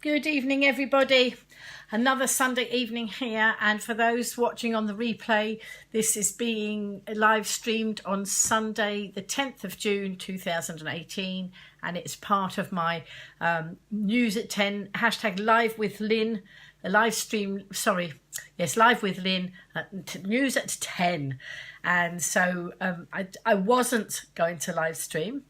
Good evening, everybody. Another Sunday evening here, and for those watching on the replay, this is being live streamed on Sunday the 10th of June 2018, and it's part of my News at 10 hashtag live with Lyn, live stream, live with Lyn, News at 10. And so I wasn't going to live stream.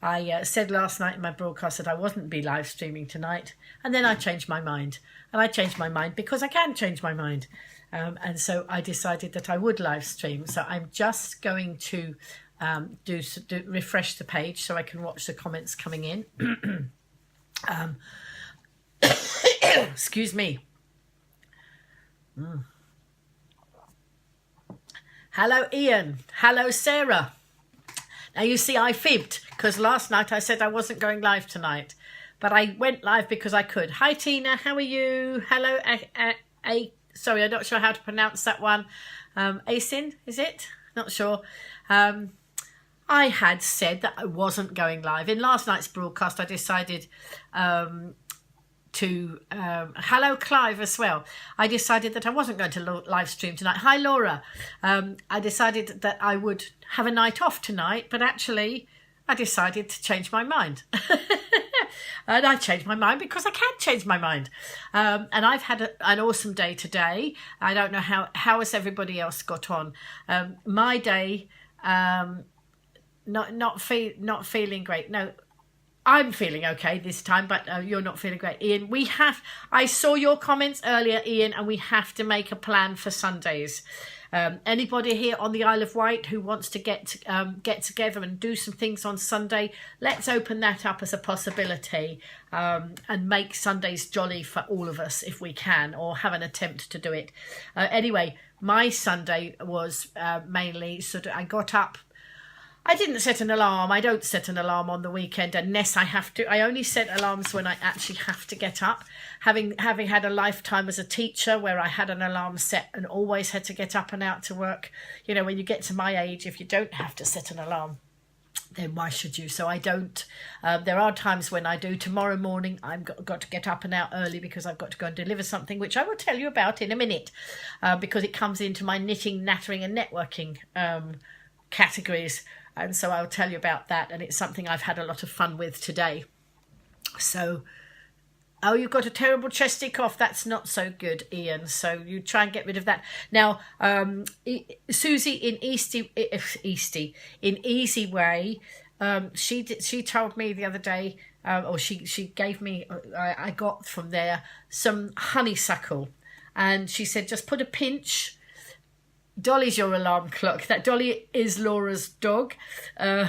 I said last night in my broadcast that I wasn't be live streaming tonight, and then I changed my mind. And I changed my mind because I can change my mind. And so I decided that I would live stream. So I'm just going to refresh the page so I can watch the comments coming in. Excuse me. Hello, Ian. Hello, Sarah. Now, you see, I fibbed because last night I said I wasn't going live tonight, but I went live because I could. Hi, Tina. How are you? Hello. Sorry, I'm not sure how to pronounce that one. Asin, is it? Not sure. I had said that I wasn't going live. In last night's broadcast, I decided hello, Clive, as well. I decided that I wasn't going to live stream tonight. Hi, Laura. I decided that I would have a night off tonight, but actually I decided to change my mind. And I changed my mind because I can change my mind. And I've had an awesome day today. I don't know how has everybody else got on. My day, not feeling great. No, I'm feeling okay this time, but you're not feeling great. Ian, I saw your comments earlier, Ian, and we have to make a plan for Sundays. Anybody here on the Isle of Wight who wants to get together and do some things on Sunday, let's open that up as a possibility and make Sundays jolly for all of us if we can, or have an attempt to do it. Anyway, my Sunday was mainly I got up. I didn't set an alarm. I don't set an alarm on the weekend unless I have to. I only set alarms when I actually have to get up. Having had a lifetime as a teacher where I had an alarm set and always had to get up and out to work. You know, when you get to my age, if you don't have to set an alarm, then why should you? So I don't. There are times when I do. Tomorrow morning, I've got to get up and out early because I've got to go and deliver something, which I will tell you about in a minute, because it comes into my knitting, nattering and networking categories. And so I'll tell you about that. And it's something I've had a lot of fun with today. So, you've got a terrible chesty cough. That's not so good, Ian. So you try and get rid of that. Now, Susie in Easy Way, she told me the other day, or she gave me, I got from there some honeysuckle. And she said, just put a pinch. Dolly's your alarm clock. That Dolly is Laura's dog, her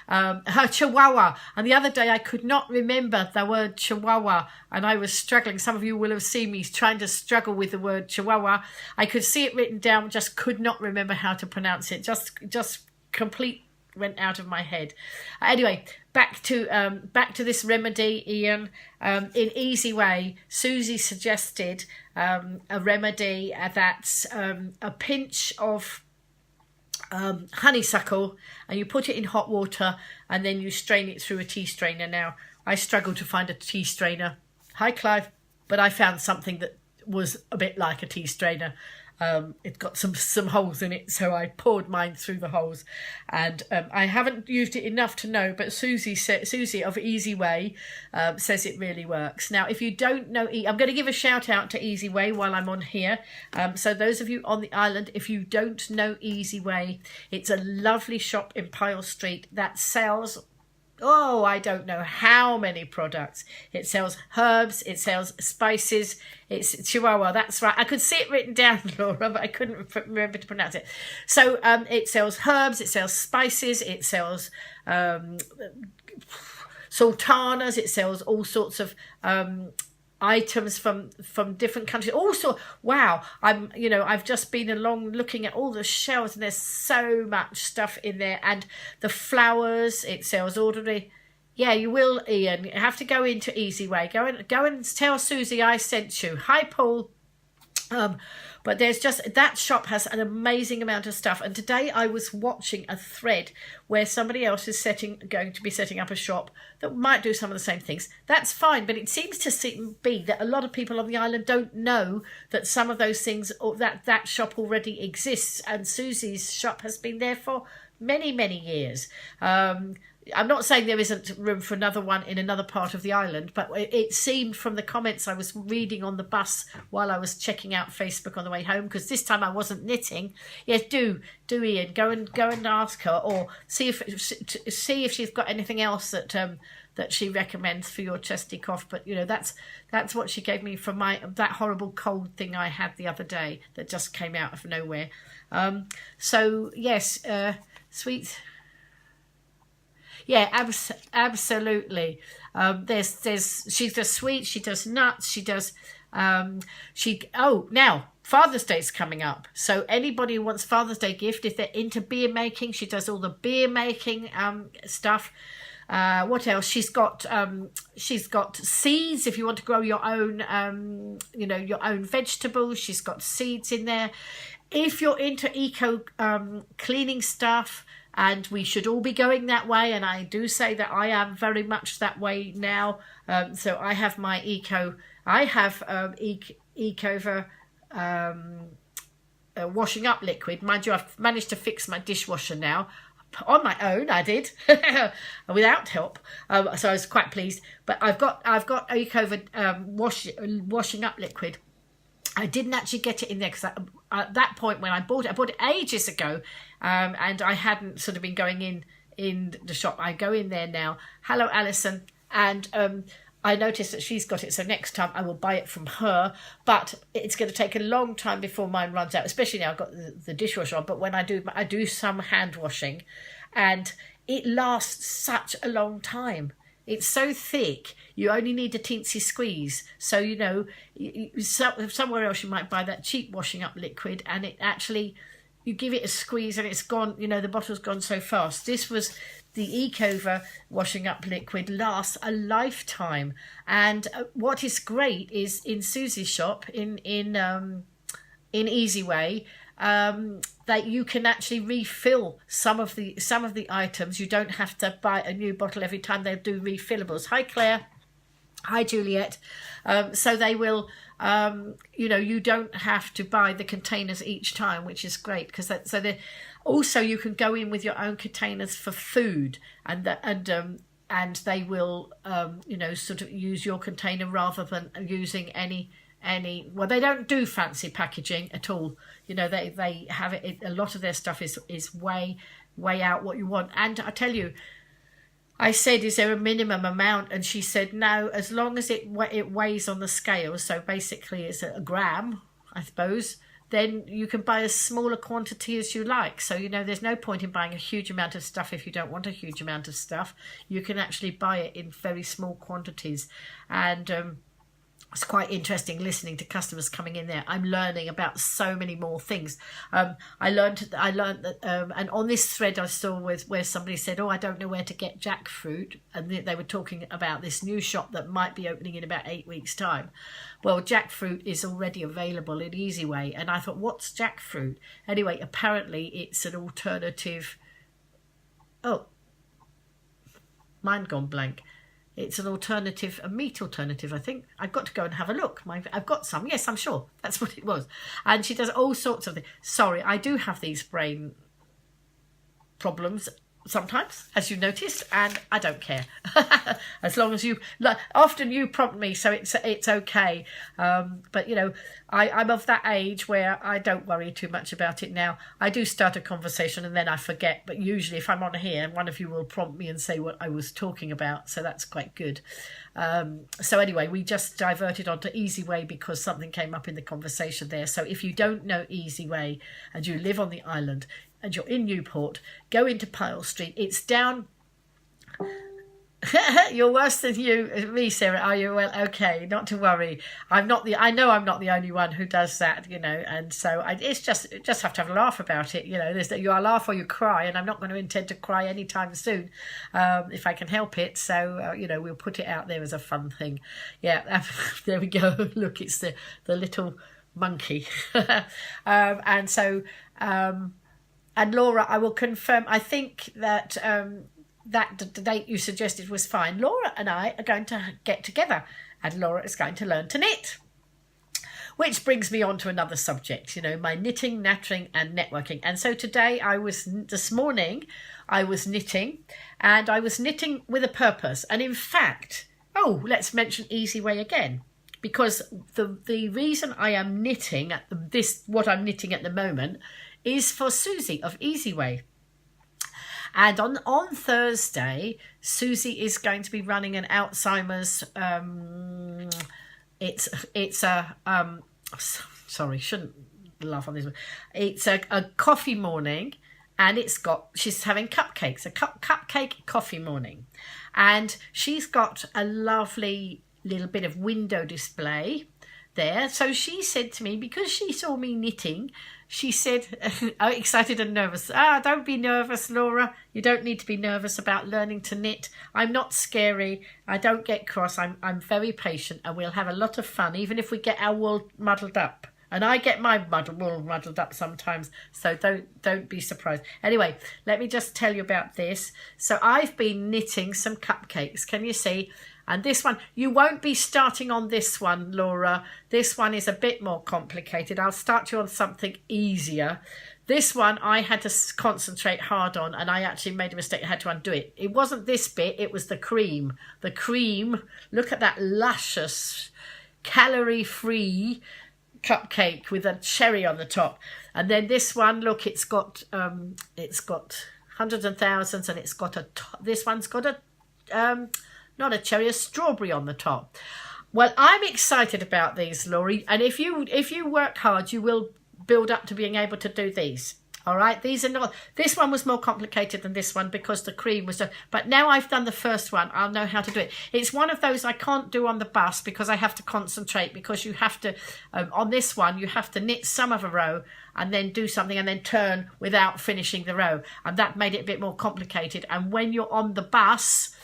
chihuahua. And the other day I could not remember the word chihuahua, and I was struggling. Some of you will have seen me trying to struggle with the word chihuahua. I could see it written down, just could not remember how to pronounce it. Just complete went out of my head. Anyway, back to this remedy, Ian. In Easy Way, Susie suggested a remedy that's a pinch of honeysuckle, and you put it in hot water and then you strain it through a tea strainer. Now, I struggled to find a tea strainer. Hi, Clive. But I found something that was a bit like a tea strainer. It got some holes in it, so I poured mine through the holes, and I haven't used it enough to know, but Susie of Easy Way says it really works. Now, if you don't know, I'm going to give a shout out to Easy Way while I'm on here. So those of you on the island, if you don't know Easy Way, it's a lovely shop in Pyle Street that sells, I don't know how many products. It sells herbs, it sells spices, it's Chihuahua, that's right. I could see it written down, Laura, but I couldn't remember to pronounce it. So it sells herbs, it sells spices, it sells sultanas, it sells all sorts of items from different countries. Also, wow, I've just been along looking at all the shelves, and there's so much stuff in there. And the flowers, it sells ordinary. Yeah, you will, Ian. You have to go into Easy Way. Go and tell Susie I sent you. Hi, Paul. But there's just, that shop has an amazing amount of stuff. And today I was watching a thread where somebody else is going to be setting up a shop that might do some of the same things. That's fine, but it seems to be that a lot of people on the island don't know that some of those things, or that shop already exists. And Susie's shop has been there for many, many years. I'm not saying there isn't room for another one in another part of the island, but it seemed from the comments I was reading on the bus while I was checking out Facebook on the way home, because this time I wasn't knitting. Yes, do Ian, go and ask her, or see if she's got anything else that she recommends for your chesty cough. But that's what she gave me for that horrible cold thing I had the other day that just came out of nowhere. So yes, sweet. Yeah, absolutely. She does sweets, she does nuts, she does now Father's Day's coming up. So anybody who wants Father's Day gift, if they're into beer making, she does all the beer making stuff. What else? She's got seeds if you want to grow your own your own vegetables. She's got seeds in there. If you're into eco cleaning stuff, and we should all be going that way, and I do say that I am very much that way now. So I have my Ecover washing up liquid. Mind you, I've managed to fix my dishwasher now. On my own, I did, without help. So I was quite pleased. But I've got Ecover washing up liquid. I didn't actually get it in there because at that point when I bought it ages ago, and I hadn't sort of been going in the shop. I go in there now. Hello, Alison, and I noticed that she's got it. So next time I will buy it from her. But it's going to take a long time before mine runs out. Especially now I've got the dishwasher on. But when I do some hand washing, and it lasts such a long time. It's so thick, you only need a teensy squeeze. So, somewhere else you might buy that cheap washing up liquid, and it actually, you give it a squeeze and it's gone, the bottle's gone so fast. This was the Ecover washing up liquid, lasts a lifetime. And what is great is in Susie's shop, in Easy Way, that you can actually refill some of the items. You don't have to buy a new bottle every time. They do refillables. Hi Claire, hi Juliet. So they will, you don't have to buy the containers each time, which is great, because also you can go in with your own containers for food, and they will sort of use your container rather than using any. Well, they don't do fancy packaging at all. They have it. A lot of their stuff is way out what you want. And I tell you, I said, is there a minimum amount? And she said, no, as long as it weighs on the scale. So basically it's a gram, I suppose. Then you can buy as small a quantity as you like. So, there's no point in buying a huge amount of stuff if you don't want a huge amount of stuff. You can actually buy it in very small quantities. And it's quite interesting listening to customers coming in there. I'm learning about so many more things. I learned that, and on this thread I saw where somebody said, I don't know where to get jackfruit, and they were talking about this new shop that might be opening in about 8 weeks' time. Well, jackfruit is already available in Easy Way, and I thought, what's jackfruit? Anyway, apparently it's an alternative. Oh, mind gone blank. It's an alternative, a meat alternative, I think. I've got to go and have a look. I've got some. Yes, I'm sure. That's what it was. And she does all sorts of things. Sorry, I do have these brain problems sometimes, as you noticed, and I don't care. As long as often you prompt me, so it's okay. But I'm of that age where I don't worry too much about it now. I do start a conversation and then I forget, but usually if I'm on here, one of you will prompt me and say what I was talking about, so that's quite good. So anyway, we just diverted onto Easy Way because something came up in the conversation there. So if you don't know Easy Way and you live on the island and you're in Newport, go into Pyle Street. It's down. You're worse than me, Sarah. Are you? Well, okay, not to worry. I know I'm not the only one who does that, and so it's just have to have a laugh about it. You either laugh or you cry, and I'm not going to intend to cry anytime soon, if I can help it. So we'll put it out there as a fun thing. Yeah, there we go. Look, it's the little monkey. And so, and Laura, I will confirm, I think that that the date you suggested was fine. Laura and I are going to get together, and Laura is going to learn to knit. Which brings me on to another subject, you know, my knitting, nattering and networking. And so today this morning, I was knitting, and I was knitting with a purpose. And in fact, let's mention Easy Way again, because the reason I am knitting what I'm knitting at the moment is for Susie of Easy Way. And on Thursday, Susie is going to be running an Alzheimer's, it's a sorry, shouldn't laugh on this one. It's a coffee morning, and she's having cupcakes, a cupcake coffee morning, and she's got a lovely little bit of window display there. So she said to me, because she saw me knitting, she said, excited and nervous, don't be nervous, Laura. You don't need to be nervous about learning to knit. I'm not scary. I don't get cross. I'm very patient, and we'll have a lot of fun, even if we get our wool muddled up. And I get my wool muddled up sometimes, so don't be surprised. Anyway, let me just tell you about this. So I've been knitting some cupcakes. Can you see? And this one, you won't be starting on this one, Laura. This one is a bit more complicated. I'll start you on something easier. This one I had to concentrate hard on, and I actually made a mistake. I had to undo it. It wasn't this bit, it was the cream. The cream, look at that luscious, calorie-free cupcake with a cherry on the top. And then this one, look, it's got hundreds and thousands, and it's got this one's got a not a cherry, a strawberry on the top. Well, I'm excited about these, Laurie, and if you work hard, you will build up to being able to do these. All right, these are not. This one was more complicated than this one because the cream was. But now I've done the first one, I'll know how to do it. It's one of those I can't do on the bus because I have to concentrate, because you have to on this one you have to knit some of a row and then do something and then turn without finishing the row, and that made it a bit more complicated. And when you're on the bus,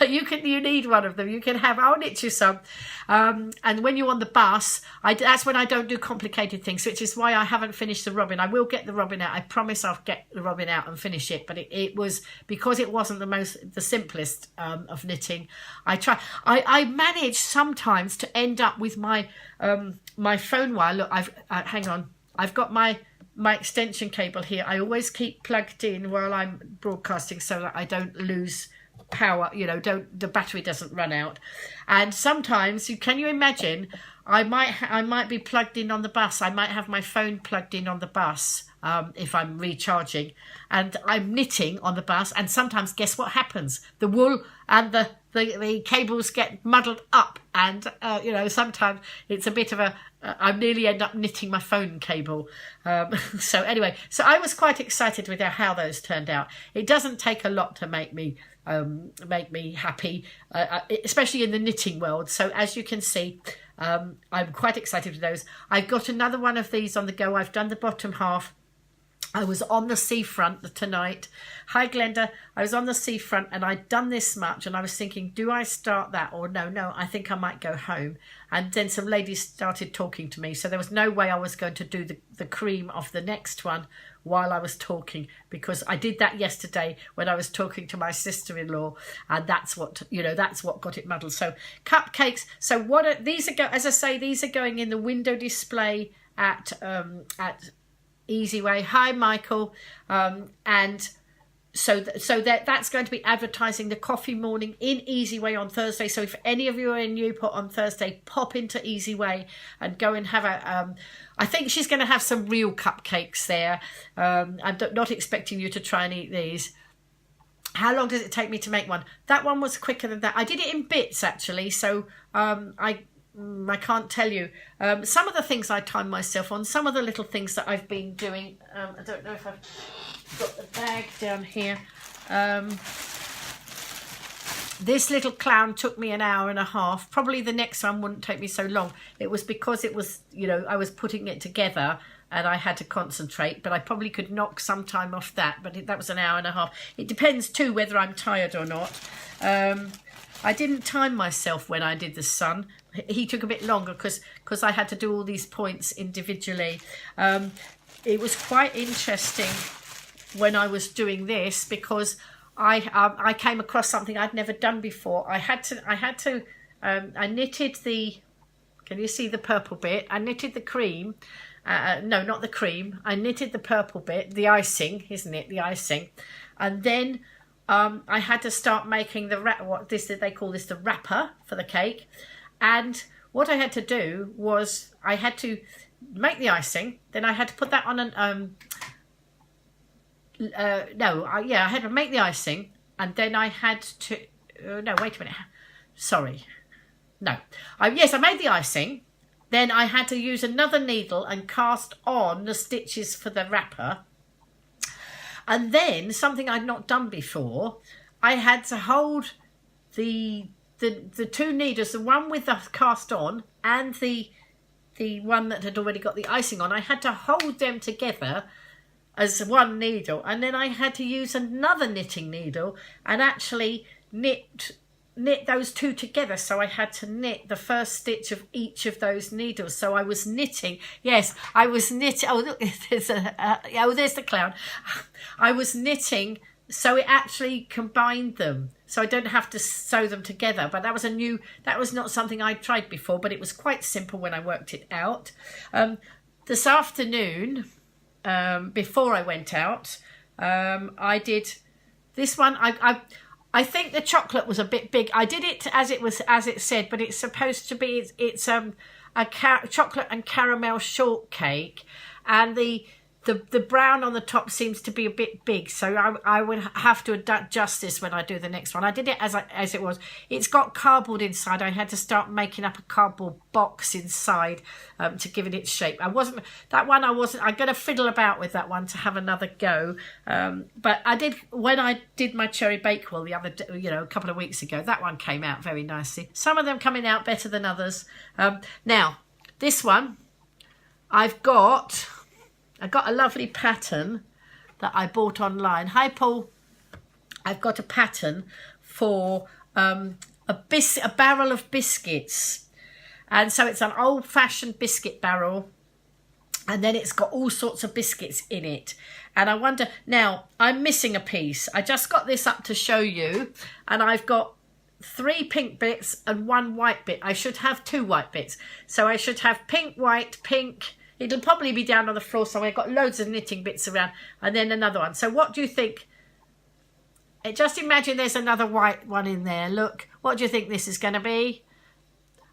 you need one of them. You can have, I'll knit you some. And when you're on the bus, that's when I don't do complicated things, which is why I haven't finished the robin. I will get the robin out. I promise I'll get the robin out and finish it. But it was because it wasn't the simplest of knitting. I manage sometimes to end up with my my phone wire. Look, hang on. I've got my extension cable here. I always keep plugged in while I'm broadcasting so that I don't lose power, the battery doesn't run out. And sometimes can you imagine, I might be plugged in on the bus. I might have my phone plugged in on the bus if I'm recharging, and I'm knitting on the bus, and sometimes guess what happens? The wool and the cables get muddled up, and sometimes it's a bit of I nearly end up knitting my phone cable. So anyway, so I was quite excited with how those turned out. It doesn't take a lot to make me happy, especially in the knitting world. So as you can see, I'm quite excited with those. I've got another one of these on the go. I've done the bottom half. I was on the seafront tonight. Hi, Glenda. I was on the seafront and I'd done this much, and I was thinking, do I start that or no, I think I might go home. And then some ladies started talking to me, so there was no way I was going to do the cream of the next one while I was talking, because I did that yesterday when I was talking to my sister-in-law, and that's what got it muddled. So cupcakes. So these are as I say, these are going in the window display at Easy Way. Hi, Michael. And so that's going to be advertising the coffee morning in Easy Way on Thursday. So if any of you are in Newport on Thursday, pop into Easy Way and go and have I think she's going to have some real cupcakes there. I'm not expecting you to try and eat these. How long does it take me to make one? That one was quicker than that. I did it in bits, actually. So I can't tell you. Some of the things I time myself on, some of the little things that I've been doing. I don't know if I've got the bag down here. This little clown took me an hour and a half. Probably the next one wouldn't take me so long. It was because it was, I was putting it together and I had to concentrate, but I probably could knock some time off that. But that was an hour and a half. It depends too whether I'm tired or not. I didn't time myself when I did the sun. he took a bit longer because I had to do all these points individually. It was quite interesting when I was doing this because I came across something I'd never done before. I knitted the, can you see the purple bit? I knitted the cream. No, not the cream. I knitted the purple bit, the icing, isn't it? The icing. And then I had to start making they call this the wrapper for the cake. And what I had to do was I had to make the icing. Then I had to put that on an I had to make the icing, and then I had to no, wait a minute, sorry, no, I made the icing. Then I had to use another needle and cast on the stitches for the wrapper. And then something I'd not done before, I had to hold the two needles, the one with the cast on and the one that had already got the icing on. I had to hold them together as one needle, and then I had to use another knitting needle and actually knit those two together. So I had to knit the first stitch of each of those needles. So I was knitting. Yes, I was knitting. Oh, look, there's the clown. I was knitting, so it actually combined them. So I don't have to sew them together. But that was not something I'd tried before, but it was quite simple when I worked it out. This afternoon, before I went out, I did this one. I think the chocolate was a bit big. I did it as it said, but it's supposed to be it's a chocolate and caramel shortcake, and the brown on the top seems to be a bit big, so I would have to adjust this when I do the next one. I did it as it was. It's got cardboard inside. I had to start making up a cardboard box inside to give it its shape. I'm going to fiddle about with that one to have another go. But I did, when I did my cherry bakewell the other day, a couple of weeks ago, that one came out very nicely. Some of them coming out better than others. Now, this one, I've got a lovely pattern that I bought online. Hi, Paul. I've got a pattern for a barrel of biscuits. And so it's an old-fashioned biscuit barrel. And then it's got all sorts of biscuits in it. And I wonder, now, I'm missing a piece. I just got this up to show you. And I've got 3 pink bits and 1 white bit. I should have 2 white bits. So I should have pink, white, pink. It'll probably be down on the floor somewhere. I've got loads of knitting bits around, and then another one. So what do you think? Just imagine there's another white one in there. Look, what do you think this is going to be?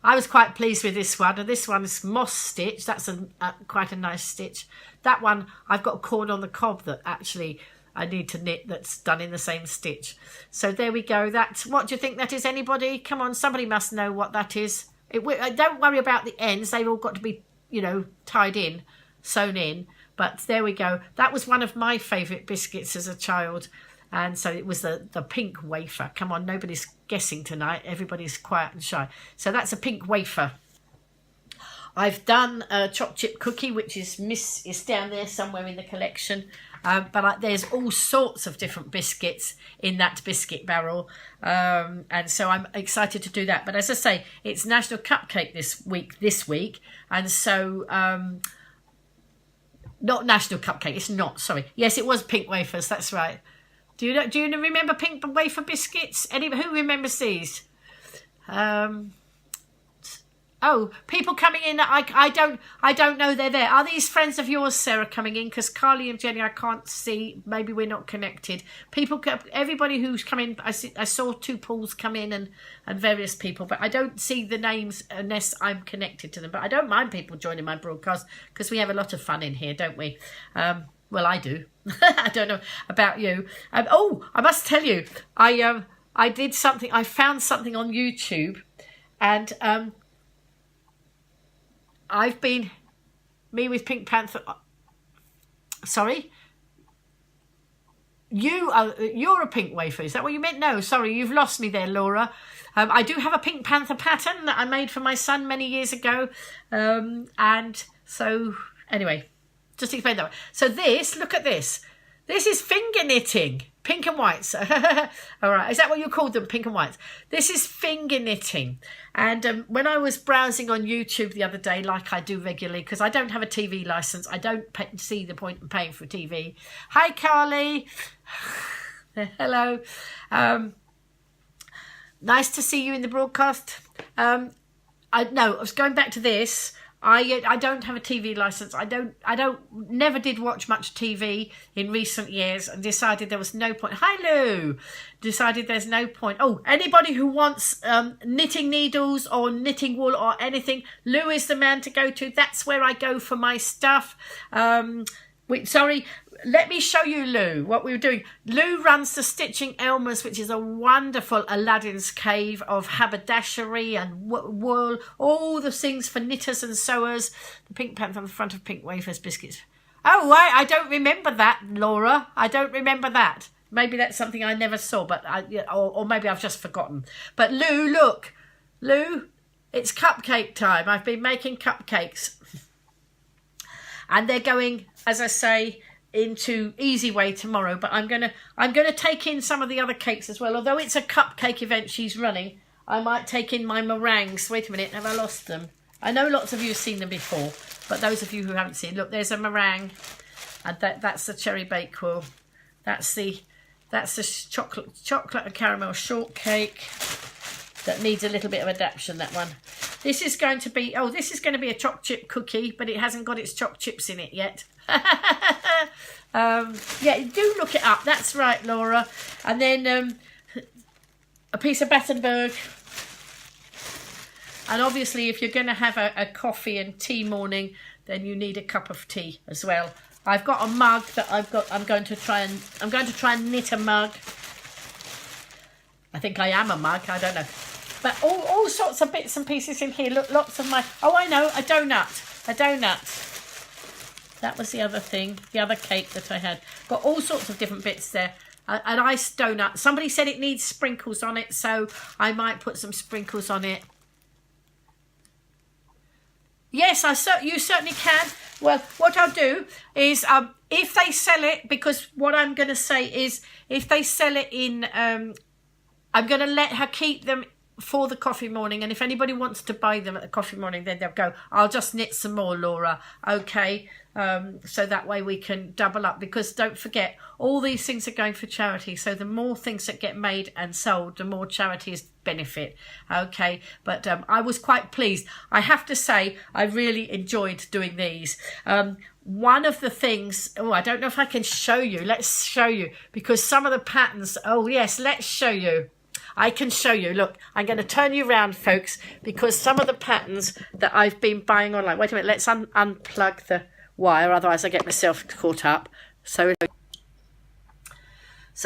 I was quite pleased with this one. And this one's moss stitch. That's quite a nice stitch. That one, I've got a corn on the cob that actually I need to knit that's done in the same stitch. So there we go. What do you think that is? Anybody? Come on, somebody must know what that is. Don't worry about the ends. They've all got to be tied in, sewn in, but there we go. That was one of my favourite biscuits as a child, and so it was the pink wafer. Come on, nobody's guessing tonight. Everybody's quiet and shy. So that's a pink wafer. I've done a chocolate chip cookie, which is down there somewhere in the collection. But there's all sorts of different biscuits in that biscuit barrel. And so I'm excited to do that. But as I say, it's National Cupcake this week. And so, not National Cupcake, it's not, sorry. Yes, it was pink wafers, that's right. Do you remember pink wafer biscuits? Who remembers these? Oh, people coming in. I don't know they're there. Are these friends of yours, Sarah, coming in? Because Carly and Jenny, I can't see. Maybe we're not connected. Everybody who's come in, I saw 2 Pauls come in and various people, but I don't see the names unless I'm connected to them. But I don't mind people joining my broadcast because we have a lot of fun in here, don't we? Well, I do. I don't know about you. I must tell you, I did something. I found something on YouTube, and I've been, me with Pink Panther, sorry? You're a pink wafer, is that what you meant? No, sorry, you've lost me there, Laura. I do have a Pink Panther pattern that I made for my son many years ago. And so, anyway, just explain that. So look at this. This is finger knitting. Pink and whites. All right. Is that what you called them? Pink and whites. This is finger knitting. And when I was browsing on YouTube the other day, like I do regularly, because I don't have a TV license, I don't see the point in paying for TV. Hi, Carly. Hello. Nice to see you in the broadcast. I was going back to this. I don't have a TV license. Never did watch much TV in recent years, and decided there was no point. Hi, Lou. Decided there's no point. Oh, anybody who wants knitting needles or knitting wool or anything, Lou is the man to go to. That's where I go for my stuff. Sorry. Let me show you Lou, what we were doing. Lou runs the Stitching Elmer's, which is a wonderful Aladdin's cave of haberdashery and wool, all the things for knitters and sewers. The pink pants on the front of Pink Wafers biscuits. Oh, I don't remember that, Laura. I don't remember that. Maybe that's something I never saw, but or maybe I've just forgotten. But Lou, look. Lou, it's cupcake time. I've been making cupcakes. And they're going, as I say, into Easy Way tomorrow, but I'm gonna take in some of the other cakes as well. Although it's a cupcake event she's running, I might take in my meringues. Wait a minute, have I lost them? I know lots of you have seen them before, but those of you who haven't seen, look, there's a meringue, and that's the cherry bakewell. That's the chocolate and caramel shortcake that needs a little bit of adaptation. That one. This is going to be a choc chip cookie, but it hasn't got its choc chips in it yet. Yeah, do look it up. That's right, Laura. And then a piece of Battenberg. And obviously, if you're going to have a coffee and tea morning, then you need a cup of tea as well. I've got a mug that I'm going to try and knit a mug. I think I am a mug. I don't know. But all sorts of bits and pieces in here. Look, lots of my... Oh, I know, a donut. A donut. That was the other thing, the other cake that I had. Got all sorts of different bits there. An iced donut. Somebody said it needs sprinkles on it, so I might put some sprinkles on it. Yes, you certainly can. Well, what I'll do is, if they sell it, because what I'm going to say is, if they sell it in... I'm going to let her keep them for the coffee morning, and if anybody wants to buy them at the coffee morning, then they'll go. I'll just knit some more, Laura. Okay, so that way we can double up, because don't forget, all these things are going for charity, so the more things that get made and sold, the more charities benefit. Okay, but I was quite pleased. I have to say, I really enjoyed doing these. One of the things, I don't know if I can show you. Let's show you, because some of the patterns, yes, let's show you. I can show you. Look, I'm going to turn you around, folks, because some of the patterns that I've been buying online. Wait a minute, let's unplug the wire, otherwise I get myself caught up. So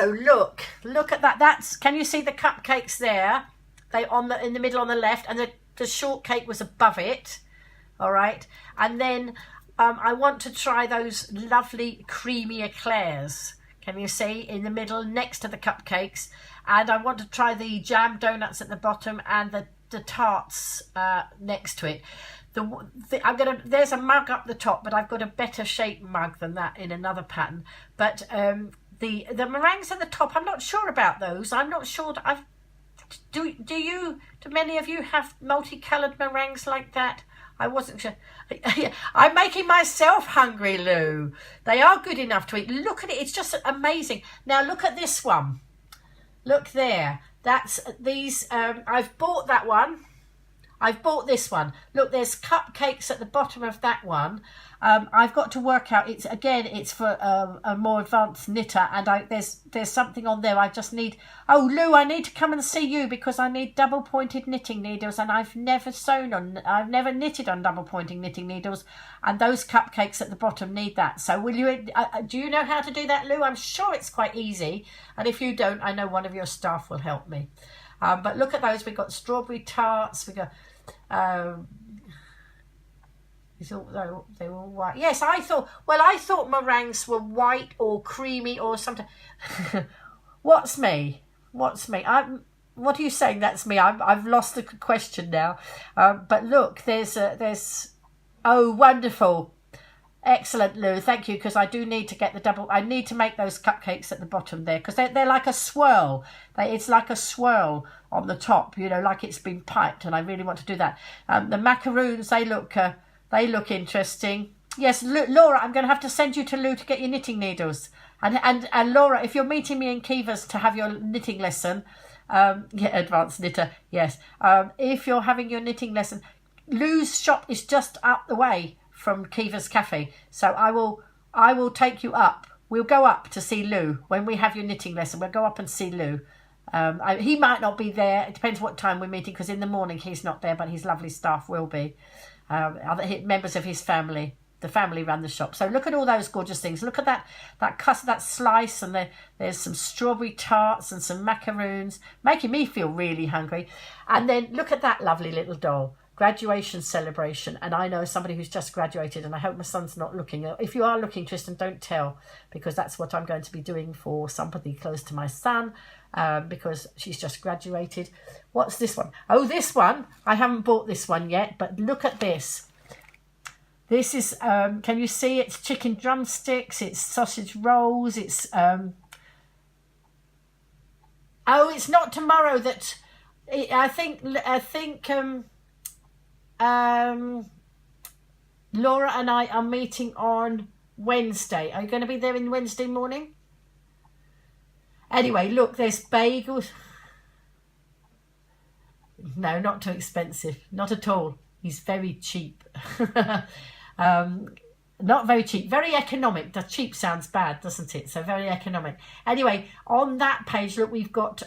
look at that. Can you see the cupcakes there? They in the middle on the left, and the shortcake was above it. All right, and then I want to try those lovely creamy eclairs. Can you see in the middle next to the cupcakes? And I want to try the jam donuts at the bottom and the tarts next to it. There's a mug up the top, but I've got a better shaped mug than that in another pattern. But the meringues at the top, I'm not sure about those. I'm not sure. Do many of you have multicoloured meringues like that? I wasn't sure. I'm making myself hungry, Lou. They are good enough to eat. Look at it. It's just amazing. Now look at this one. Look there. That's these. I've bought that one. I've bought this one. Look, there's cupcakes at the bottom of that one. I've got to work out. It's for a more advanced knitter, and there's something on there. I just need. Oh, Lou, I need to come and see you because I need double pointed knitting needles, and I've never knitted on double pointing knitting needles, and those cupcakes at the bottom need that. So will you? Do you know how to do that, Lou? I'm sure it's quite easy, and if you don't, I know one of your staff will help me. But look at those. We've got strawberry tarts. We got. They were white. Yes, I thought meringues were white or creamy or something. What's me? What are you saying? That's me. I've lost the question now. But look, there's oh, wonderful. Excellent, Lou. Thank you, because I do need to get the double. I need to make those cupcakes at the bottom there, because they're like a swirl. It's like a swirl on the top, you know, like it's been piped, and I really want to do that. The macaroons, they look interesting. Yes, Laura, I'm going to have to send you to Lou to get your knitting needles. And Laura, if you're meeting me in Kivas to have your knitting lesson, advanced knitter, yes. If you're having your knitting lesson, Lou's shop is just up the way from Kiva's Cafe, so I will take you up. We'll go up to see Lou when we have your knitting lesson. We'll go up and see Lou. He might not be there. It depends what time we're meeting, because in the morning he's not there, but his lovely staff will be. Other members of his family. The family run the shop. So look at all those gorgeous things. Look at that slice, and there's some strawberry tarts and some macaroons, making me feel really hungry. And then look at that lovely little doll. Graduation celebration, and I know somebody who's just graduated, and I hope my son's not looking. If you are looking, Tristan, don't tell, because that's what I'm going to be doing for somebody close to my son, because she's just graduated. What's this one? Oh, this one, I haven't bought this one yet, but look at this. This is, can you see, it's chicken drumsticks, it's sausage rolls, it's, oh, it's not tomorrow that, I think, Laura and I are meeting on Wednesday. Are you going to be there in Wednesday morning? Anyway, look, there's bagels. No, not too expensive. Not at all. He's very cheap. Not very cheap. Very economic. The cheap sounds bad, doesn't it? So very economic. Anyway, on that page, look, we've got,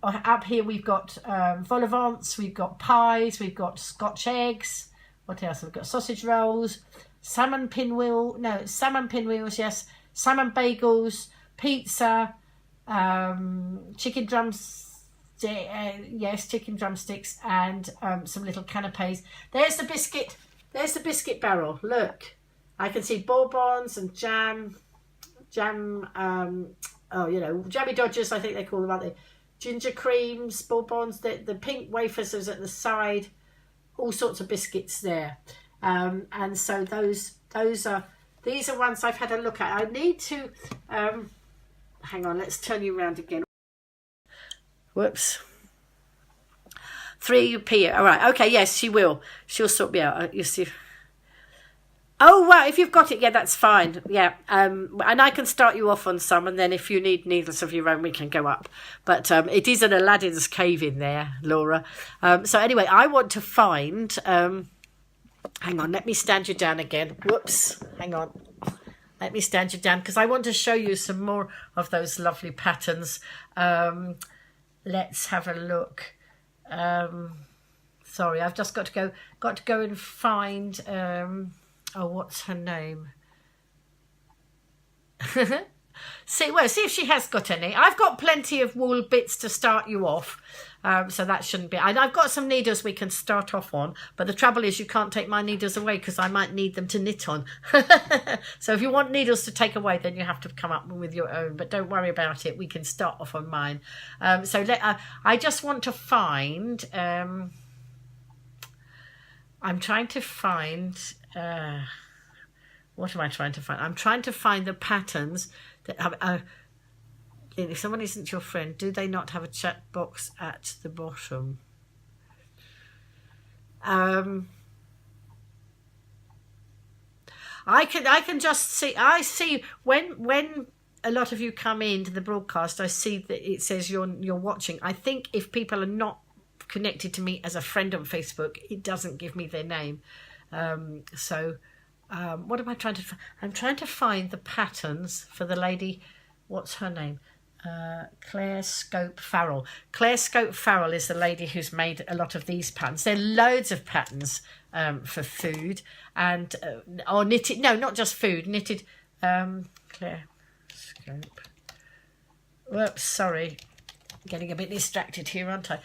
up here, we've got vol au vents, we've got pies, we've got Scotch eggs. What else? We've got sausage rolls, salmon pinwheels, yes. Salmon bagels, pizza, chicken drums, yes, chicken drumsticks, and some little canapes. There's the biscuit barrel. Look, I can see bonbons and jam, jammy dodgers, I think they call them, aren't they? Ginger creams, bonbons, the pink wafers is at the side, all sorts of biscuits there. And so these are ones I've had a look at. I need to, hang on, let's turn you around again. Whoops. 3p. All right. Okay. Yes, she will. She'll sort me out. You see. Oh, wow. If you've got it, yeah, that's fine. Yeah. And I can start you off on some, and then if you need needles of your own, we can go up. But it is an Aladdin's cave in there, Laura. So anyway, I want to find. Hang on. Let me stand you down again. Whoops. Hang on. Let me stand you down, because I want to show you some more of those lovely patterns. Let's have a look. Sorry, I've just got to go and find oh, what's her name? see if she has got any. I've got plenty of wool bits to start you off, so that shouldn't be. And I've got some needles we can start off on, but the trouble is you can't take my needles away, because I might need them to knit on. So if you want needles to take away, then you have to come up with your own, but don't worry about it, we can start off on mine. I just want to find, I'm trying to find, what am I trying to find? I'm trying to find the patterns that have, if someone isn't your friend, do they not have a chat box at the bottom? I can just see, I see when a lot of you come into the broadcast, I see that it says you're watching. I think if people are not connected to me as a friend on Facebook, it doesn't give me their name. What am I trying to find? I'm trying to find the patterns for the lady, what's her name? Claire Scope Farrell. Claire Scope Farrell is the lady who's made a lot of these patterns. There are loads of patterns for food and or knitted. No, not just food. Knitted. Claire Scope. Whoops, sorry, getting a bit distracted here, aren't I?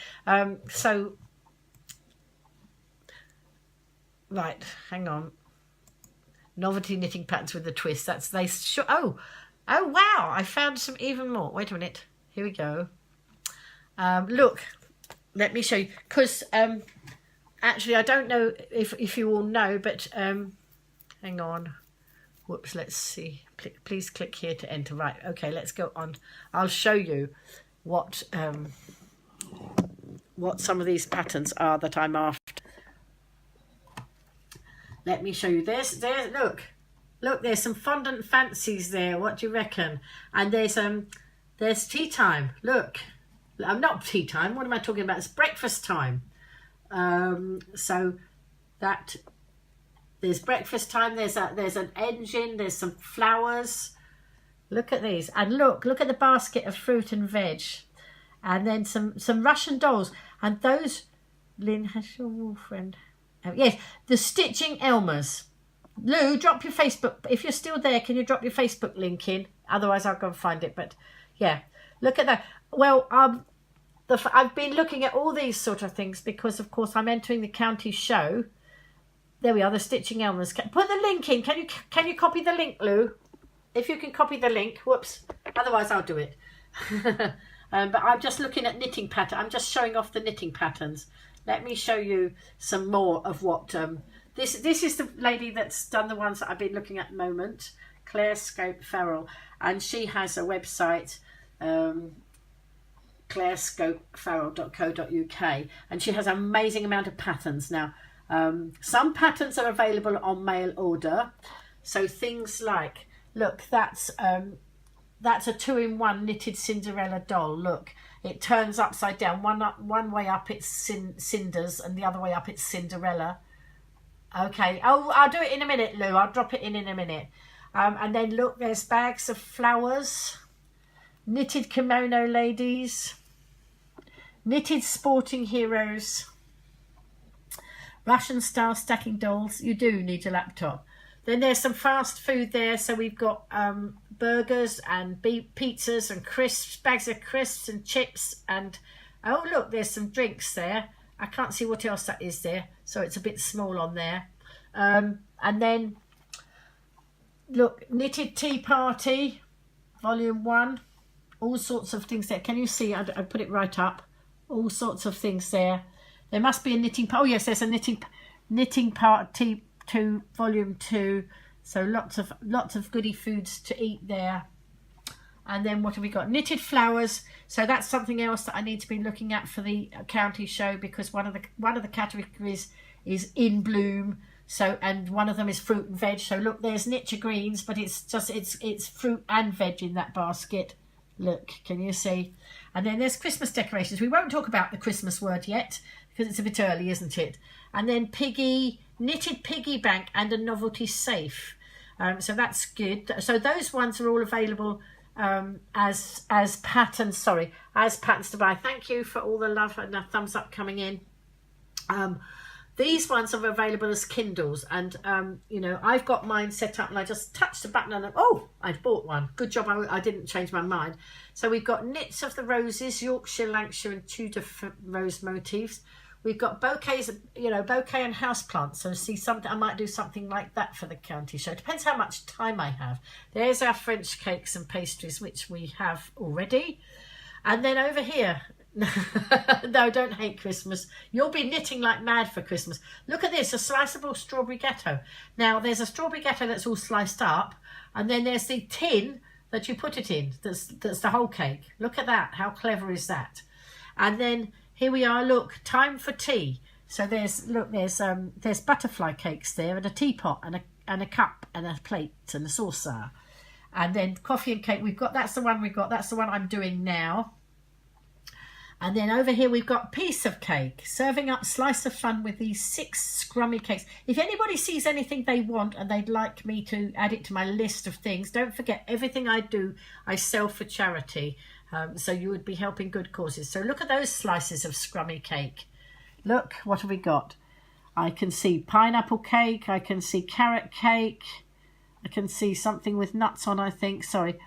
Right, hang on. Novelty knitting patterns with a twist. That's they. Oh wow! I found some even more. Wait a minute. Here we go. Look, let me show you. Because actually, I don't know if you all know, but hang on. Whoops, let's see. Please click here to enter. Right, okay, let's go on. I'll show you what some of these patterns are that I'm after. Let me show you this. Look, there's some fondant fancies there. What do you reckon? And there's tea time. Look, I'm not tea time. What am I talking about? It's breakfast time. So that there's breakfast time. There's an engine. There's some flowers. Look at these, and look at the basket of fruit and veg, and then some Russian dolls, and those. Lynn has your wall friend. Oh, yes, the stitching Elmers. Lou, drop your Facebook. If you're still there, can you drop your Facebook link in? Otherwise, I'll go and find it. But yeah, look at that. Well, I've been looking at all these sort of things because, of course, I'm entering the county show. There we are, the stitching Elmers. Put the link in. Can you copy the link, Lou? If you can copy the link. Whoops. Otherwise, I'll do it. But I'm just looking at knitting pattern. I'm just showing off the knitting patterns. Let me show you some more of what this is the lady that's done the ones that I've been looking at the moment, Claire Scope Farrell, and she has a website, clairescopefarrell.co.uk, and she has an amazing amount of patterns. Now, some patterns are available on mail order, so things like, look, that's a 2-in-1 knitted Cinderella doll. Look, it turns upside down. One way up it's cinders, and the other way up it's Cinderella. Okay. Oh, I'll do it in a minute, Lou. I'll drop it in a minute. And then look, there's bags of flowers, knitted kimono ladies, knitted sporting heroes, Russian style stacking dolls. You do need a laptop. Then there's some fast food there. So we've got burgers and pizzas and crisps, bags of crisps and chips. And, oh, look, there's some drinks there. I can't see what else that is there. So it's a bit small on there. And then, look, knitted tea party, volume 1. All sorts of things there. Can you see? I put it right up. All sorts of things there. There must be a knitting. Oh, yes, there's a knitting party. 2 volume 2, so lots of goodie foods to eat there. And then what have we got? Knitted flowers. So that's something else that I need to be looking at for the county show, because one of the categories is in bloom. So, and one of them is fruit and veg. So look, there's Knit Greens, but it's fruit and veg in that basket. Look, can you see? And then there's Christmas decorations. We won't talk about the Christmas word yet because it's a bit early, isn't it? And then knitted piggy bank and a novelty safe. So that's good. So those ones are all available as patterns. As patterns to buy. Thank you for all the love and the thumbs up coming in. These ones are available as Kindles, and I've got mine set up, and I just touched the button and I'd bought one. Good job I didn't change my mind. So we've got Knits of the Roses, Yorkshire, Lancashire and Tudor rose motifs. We've got bouquets, bouquet and houseplants. So see, I might do something like that for the county show. Depends how much time I have. There's our French cakes and pastries, which we have already. And then over here, no, don't hate Christmas. You'll be knitting like mad for Christmas. Look at this, a sliceable strawberry ghetto. Now, there's a strawberry ghetto that's all sliced up. And then there's the tin that you put it in. That's the whole cake. Look at that. How clever is that? And then here we are, look, time for tea. So there's butterfly cakes there, and a teapot, and a cup, and a plate, and a saucer. And then coffee and cake, that's the one I'm doing now. And then over here we've got piece of cake, serving up slice of fun with these 6 scrummy cakes. If anybody sees anything they want and they'd like me to add it to my list of things, don't forget, everything I do, I sell for charity. So you would be helping good causes. So look at those slices of scrummy cake. Look, what have we got? I can see pineapple cake. I can see carrot cake. I can see something with nuts on, I think. Sorry.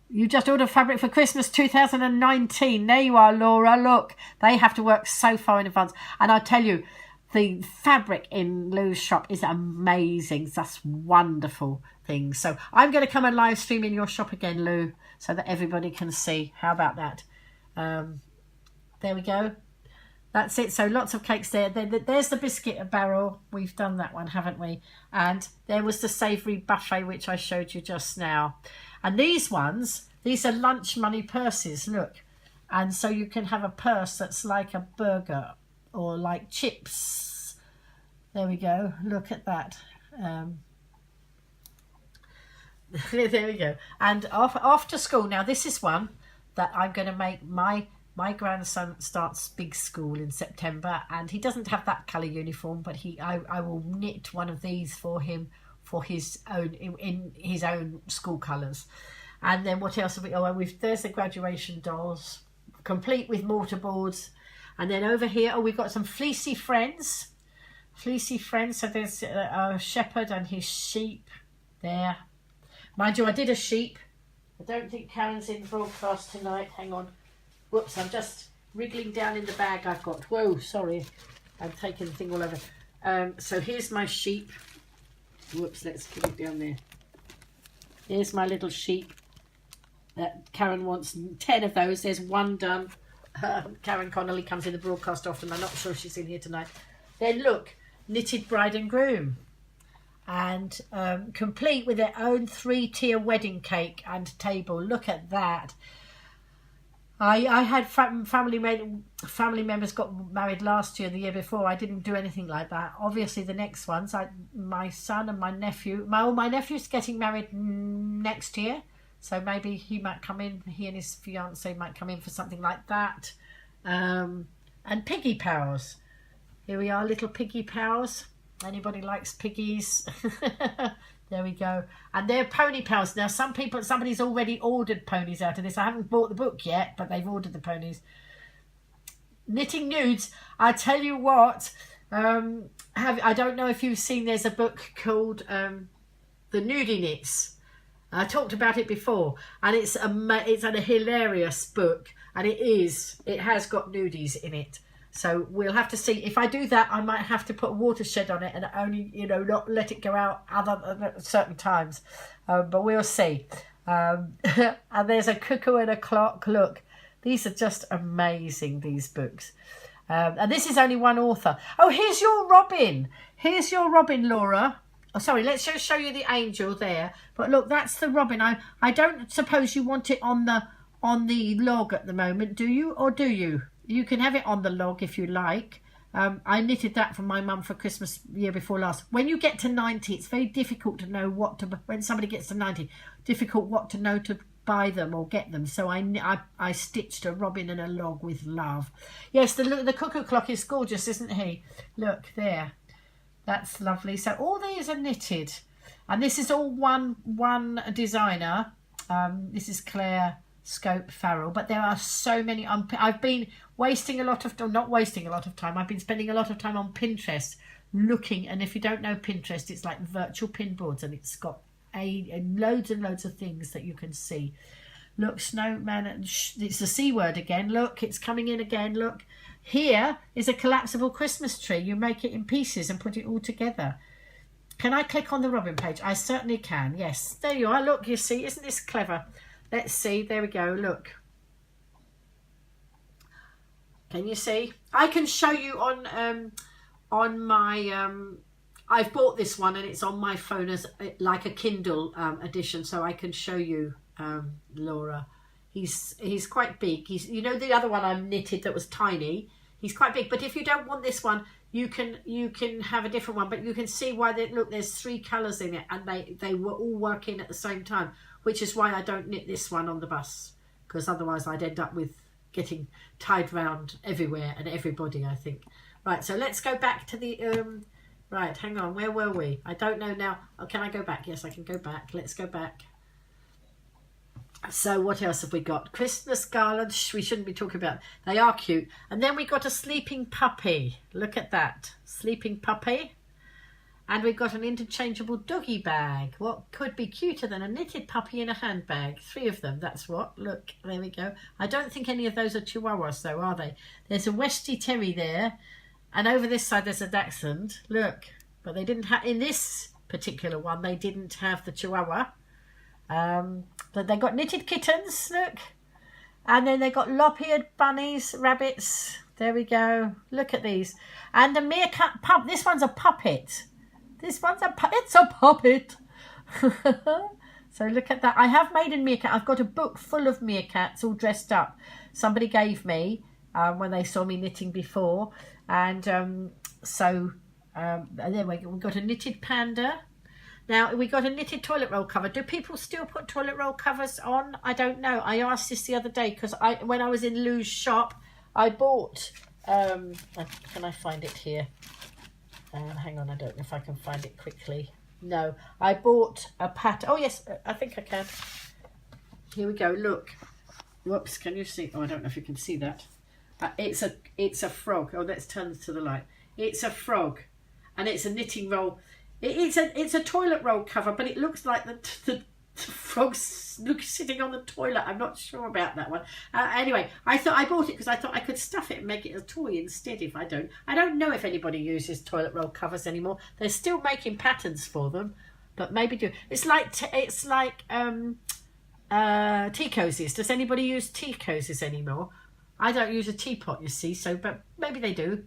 You just ordered fabric for Christmas 2019. There you are, Laura. Look, they have to work so far in advance. And I tell you, the fabric in Lou's shop is amazing. That's wonderful things. So I'm going to come and live stream in your shop again, Lou, so that everybody can see. How about that? There we go. That's it. So lots of cakes there. There's the biscuit barrel. We've done that one, haven't we? And there was the savoury buffet, which I showed you just now. And these ones, these are lunch money purses, look. And so you can have a purse that's like a burger or like chips. There we go. Look at that. There we go. And after school, now this is one that I'm going to make. My grandson starts big school in September, and he doesn't have that colour uniform, but I will knit one of these for him for his own in his own school colours. And then what else have we? Oh, there's the graduation dolls, complete with mortarboards. And then over here, we've got some fleecy friends. Fleecy friends. So there's a shepherd and his sheep there. Mind you, I did a sheep. I don't think Karen's in broadcast tonight. Hang on. Whoops, I'm just wriggling down in the bag I've got. Whoa, sorry. I'm taking the thing all over. So here's my sheep. Whoops, let's put it down there. Here's my little sheep. Karen wants 10 of those. There's one done. Karen Connolly comes in the broadcast often. I'm not sure she's in here tonight. Then look, knitted bride and groom. And complete with their own 3-tier wedding cake and table. Look at that. I had family members got married last year, the year before. I didn't do anything like that. Obviously, the next ones, my son and my nephew. My nephew's getting married next year, so maybe he might come in. He and his fiance might come in for something like that. And piggy pals. Here we are, little piggy pals. Anybody likes piggies? There we go. And they're pony pals. Now, somebody's already ordered ponies out of this. I haven't bought the book yet, but they've ordered the ponies. Knitting nudes. I tell you what, I don't know if you've seen, there's a book called The Nudie Knits. I talked about it before, and it's a hilarious book, and it has got nudies in it. So we'll have to see. If I do that, I might have to put a watershed on it and only, not let it go out at certain times. But we'll see. And there's a cuckoo and a clock. Look, these are just amazing, these books. And this is only one author. Oh, here's your Robin. Here's your Robin, Laura. Oh, sorry, let's just show you the angel there. But look, that's the Robin. I don't suppose you want it on the log at the moment, do you? Or do you? You can have it on the log if you like. I knitted that for my mum for Christmas year before last. When you get to 90, it's very difficult to know when somebody gets to 90, difficult what to know to buy them or get them. So I stitched a robin and a log with love. Yes, the cuckoo clock is gorgeous, isn't he? Look there. That's lovely. So all these are knitted. And this is all one designer. This is Claire Scope Farrell, but there are so many. I've been wasting a lot of time, not wasting a lot of time, I've been spending a lot of time on Pinterest looking, and if you don't know Pinterest, it's like virtual pin boards, and it's got loads and loads of things that you can see. Look, snowman, it's the C word again. Look, it's coming in again. Look, here is a collapsible Christmas tree. You make it in pieces and put it all together. Can I click on the Robin page? I certainly can. Yes, there you are. Look, you see, isn't this clever? Let's see. There we go. Look. Can you see? I can show you on my. I've bought this one and it's on my phone as like a Kindle edition, so I can show you, Laura. He's quite big. The other one I knitted that was tiny. He's quite big, but if you don't want this one, you can have a different one. But you can see why there's 3 colours in it, and they were all working at the same time, which is why I don't knit this one on the bus, because otherwise I'd end up with getting tied round everywhere and everybody, I think. Right, so let's go back to the right, hang on, where were we? I don't know now. Oh, can I go back? Yes, I can go back. Let's go back. So what else have we got? Christmas garlands, we shouldn't be talking about. They are cute. And then we got a sleeping puppy. Look at that. Sleeping puppy. And we've got an interchangeable doggy bag. What could be cuter than a knitted puppy in a handbag? 3 of them, that's what. Look, there we go. I don't think any of those are Chihuahuas though, are they? There's a Westie Terrier there. And over this side there's a Dachshund. Look, but they didn't have, in this particular one, they didn't have the Chihuahua. But they got knitted kittens, look. And then they got lop-eared bunnies, rabbits. There we go. Look at these. And a meerkat pup. This one's a puppet. This one's it's a puppet. So look at that. I have made a meerkat. I've got a book full of meerkats all dressed up. Somebody gave me when they saw me knitting before. And then we've got a knitted panda. Now, we got a knitted toilet roll cover. Do people still put toilet roll covers on? I don't know. I asked this the other day because when I was in Lou's shop, I bought... can I find it here? Hang on, I don't know if I can find it quickly. No, I bought a pattern. Oh, yes, I think I can. Here we go. Look. Whoops, can you see? Oh, I don't know if you can see that. It's a frog. Oh, let's turn this to the light. It's a frog, and it's a knitting roll. It's a toilet roll cover, but it looks like the frog's sitting on the toilet. I'm not sure about that one. Anyway, I bought it because I thought I could stuff it and make it a toy instead. If I don't know if anybody uses toilet roll covers anymore. They're still making patterns for them, but maybe do. It's like tea cozies. Does anybody use tea cozies anymore? I don't use a teapot, you see. So, but maybe they do.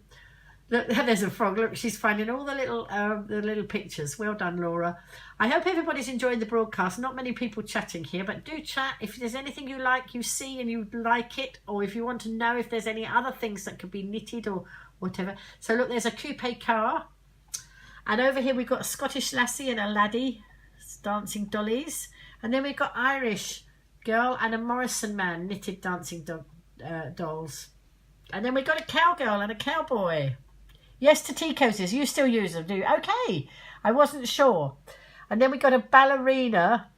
Look, there's a frog. Look, she's finding all the little pictures. Well done, Laura. I hope everybody's enjoying the broadcast. Not many people chatting here, but do chat. If there's anything you like, you see, and you like it, or if you want to know if there's any other things that could be knitted or whatever. So look, there's a coupe car. And over here we've got a Scottish lassie and a laddie dancing dollies. And then we've got Irish girl and a Morrison man knitted dancing dolls. And then we've got a cowgirl and a cowboy. Yes to tea cozies. You still use them, do you? Okay. I wasn't sure. And then we got a ballerina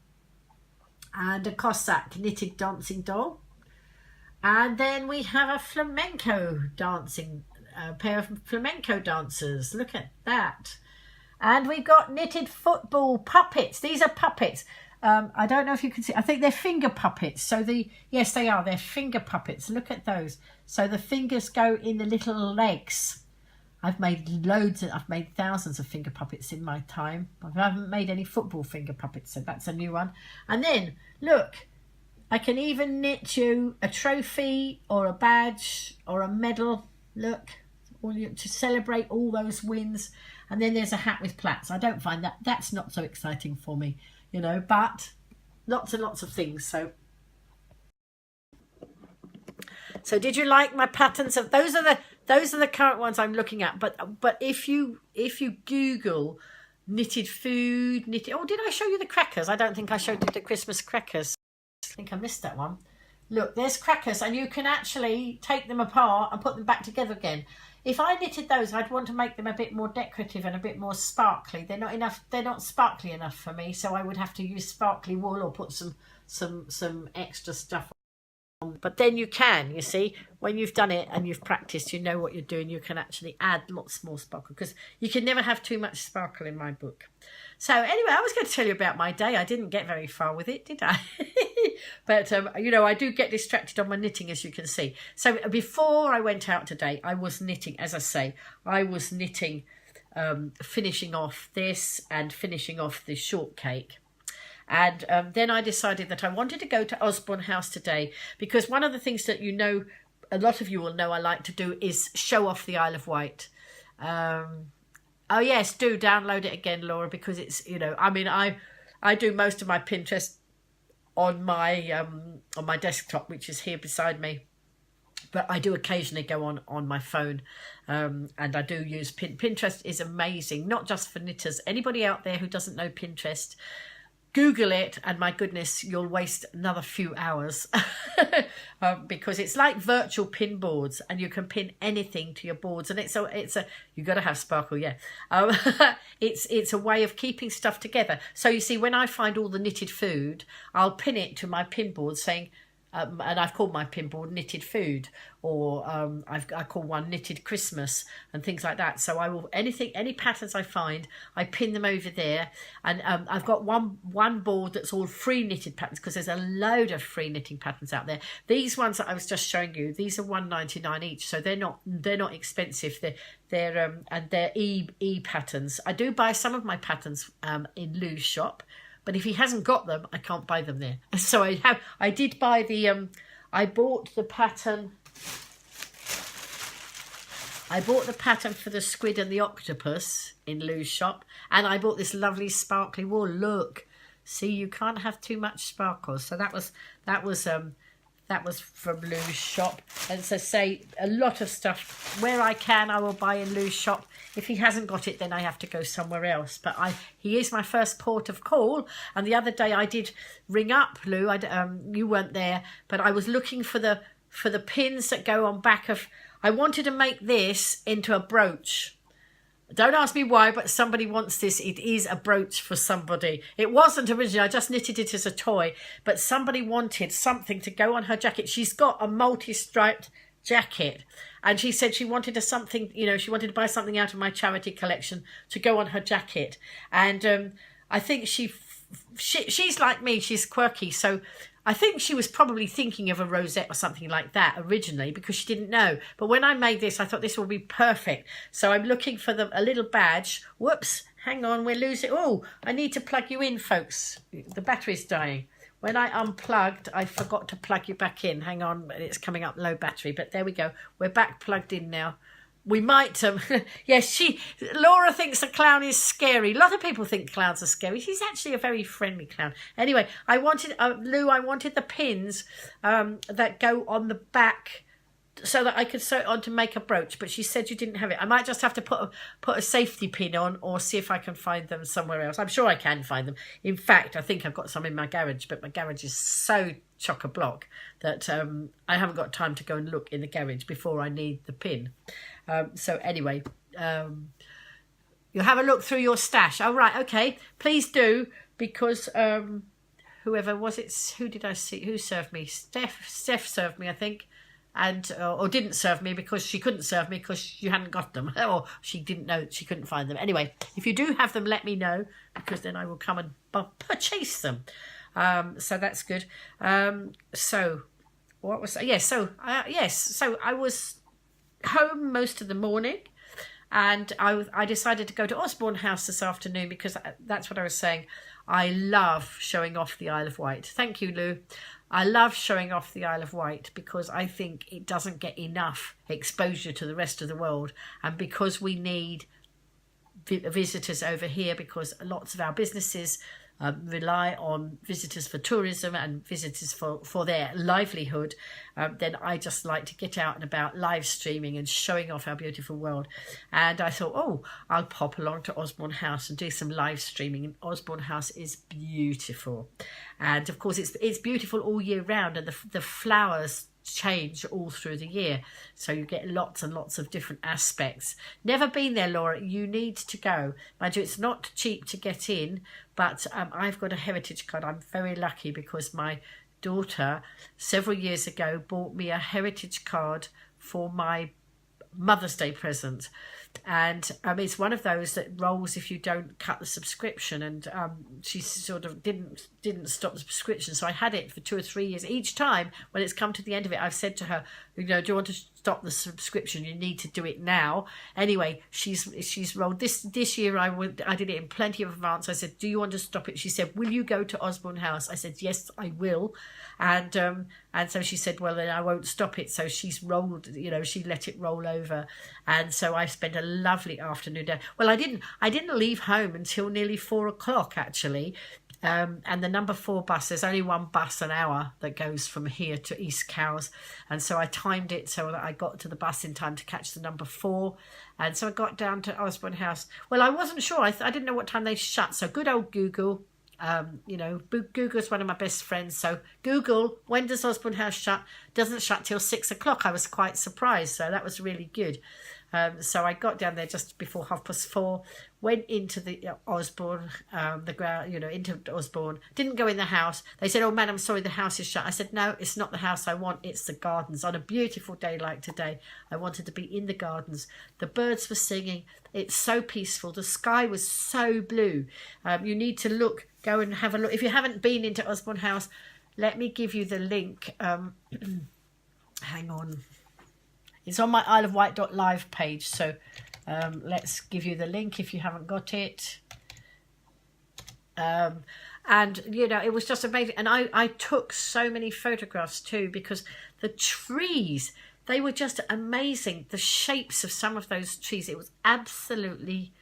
and a Cossack knitted dancing doll. And then we have a flamenco dancing, pair of flamenco dancers. Look at that. And we've got knitted football puppets. These are puppets. I don't know if you can see. I think they're finger puppets. So yes, they are. They're finger puppets. Look at those. So the fingers go in the little legs. I've made thousands of finger puppets in my time. I haven't made any football finger puppets, so that's a new one. And then, look, I can even knit you a trophy or a badge or a medal. Look, to celebrate all those wins. And then there's a hat with plaits. I don't find that's not so exciting for me, you know, but lots and lots of things. So did you like my patterns of those are the current ones I'm looking at, but if you Google knitted food, oh, did I show you the crackers? I don't think I showed you the Christmas crackers. I think I missed that one. Look, there's crackers, and you can actually take them apart and put them back together again. If I knitted those, I'd want to make them a bit more decorative and a bit more sparkly. They're not sparkly enough for me, so I would have to use sparkly wool or put some extra stuff on. But then you can, you see, when you've done it and you've practiced, you know what you're doing, you can actually add lots more sparkle, because you can never have too much sparkle in my book. So anyway, I was going to tell you about my day. I didn't get very far with it, did I? But, you know, I do get distracted on my knitting, as you can see. So before I went out today, I was knitting, as I say, I was knitting, finishing off this and finishing off the shortcake. And then I decided that I wanted to go to Osborne House today, because one of the things that, you know, a lot of you will know I like to do is show off the Isle of Wight. Oh, yes, do download it again, Laura, because it's, you know, I mean, I do most of my Pinterest on my desktop, which is here beside me. But I do occasionally go on my phone, and I do use Pinterest. Is amazing, not just for knitters. Anybody out there who doesn't know Pinterest, Google it, and my goodness, you'll waste another few hours because it's like virtual pin boards, and you can pin anything to your boards. And it's a you got to have sparkle, yeah. It's a way of keeping stuff together. So you see, when I find all the knitted food, I'll pin it to my pin board saying. And I've called my pin board Knitted Food, or I call one Knitted Christmas and things like that. So I will any patterns I find, I pin them over there. And I've got one board that's all free knitted patterns, because there's a load of free knitting patterns out there. These ones that I was just showing you, these are $1.99 each, so they're not expensive. They're e patterns. I do buy some of my patterns in Lou's shop. But if he hasn't got them, I can't buy them there. So I did buy I bought the pattern. I bought the pattern for the squid and the octopus in Lou's shop, and I bought this lovely sparkly wool. Look, see, you can't have too much sparkles. So that was from Lou's shop. And so say a lot of stuff where I can, I will buy in Lou's shop. If he hasn't got it, then I have to go somewhere else. But he is my first port of call. And the other day I did ring up Lou. You weren't there, but I was looking for the pins that go on back of. I wanted to make this into a brooch. Don't ask me why, but somebody wants this. It is a brooch for somebody. It wasn't originally. I just knitted it as a toy. But somebody wanted something to go on her jacket. She's got a multi-striped jacket. And she said she wanted something, she wanted to buy something out of my charity collection to go on her jacket. And I think she's like me. She's quirky. So I think she was probably thinking of a rosette or something like that originally because she didn't know. But when I made this, I thought this will be perfect. So I'm looking for a little badge. Whoops, hang on, we're losing. Oh, I need to plug you in, folks. The battery's dying. When I unplugged, I forgot to plug you back in. Hang on, it's coming up low battery. But there we go. We're back plugged in now. We might, yes, Laura thinks a clown is scary. A lot of people think clowns are scary. She's actually a very friendly clown. Anyway, I wanted, Lou, I wanted the pins that go on the back so that I could sew it on to make a brooch, but she said you didn't have it. I might just have to put a safety pin on or see if I can find them somewhere else. I'm sure I can find them. In fact, I think I've got some in my garage, but my garage is so chock-a-block that I haven't got time to go and look in the garage before I need the pin. So anyway, you'll have a look through your stash. Oh, right, okay. Please do, because whoever was it, who did I see? Who served me? Steph served me, I think. And or didn't serve me because she couldn't serve me because you hadn't got them. Or she didn't know, she couldn't find them. Anyway, if you do have them, let me know, because then I will come and purchase them. So that's good. So what was that? Yes, so I was home most of the morning, and I decided to go to Osborne House this afternoon because that's what I was saying. I love showing off the Isle of Wight. Thank you, Lou. I love showing off the Isle of Wight because I think it doesn't get enough exposure to the rest of the world, and because we need visitors over here, because lots of our businesses rely on visitors for tourism and visitors for their livelihood, then I just like to get out and about live streaming and showing off our beautiful world. And I thought, oh, I'll pop along to Osborne House and do some live streaming. And Osborne House is beautiful. And of course, it's beautiful all year round, and the flowers change all through the year, so you get lots and lots of different aspects. Never been there, Laura. You need to go. Mind you, it's not cheap to get in, but I've got a heritage card. I'm very lucky because my daughter several years ago bought me a heritage card for my Mother's Day present, and it's one of those that rolls if you don't cut the subscription, and she sort of didn't stop the subscription, so I had it for 2 or 3 years. Each time when it's come to the end of it, I've said to her, do you want to stop the subscription? You need to do it now. Anyway, she's rolled this year. I did it in plenty of advance. I said, do you want to stop it? She said, will you go to Osborne House? I said, yes, I will. And so she said, well, then I won't stop it. So she's rolled, she let it roll over. And so I spent a lovely afternoon there. Well, I didn't leave home until nearly 4 o'clock, actually. And the number 4 bus, there's only one bus an hour that goes from here to East Cowes. And so I timed it so that I got to the bus in time to catch the number 4. And so I got down to Osborne House. Well, I wasn't sure. I didn't know what time they shut. So good old Google. Google's one of my best friends, so Google, when does Osborne House shut? Doesn't shut till 6 o'clock. I was quite surprised, so that was really good. So I got down there just before 4:30, went into the Osborne, the ground, into Osborne, didn't go in the house. They said, oh man, I'm sorry, the house is shut. I said, no, it's not the house I want, it's the gardens. On a beautiful day like today, I wanted to be in the gardens. The birds were singing. It's so peaceful. The sky was so blue. You need to go and have a look. If you haven't been into Osborne House, let me give you the link. Hang on. It's on my isleofwight.live page, so let's give you the link if you haven't got it. And, it was just amazing. And I took so many photographs too, because the trees, they were just amazing. The shapes of some of those trees, it was absolutely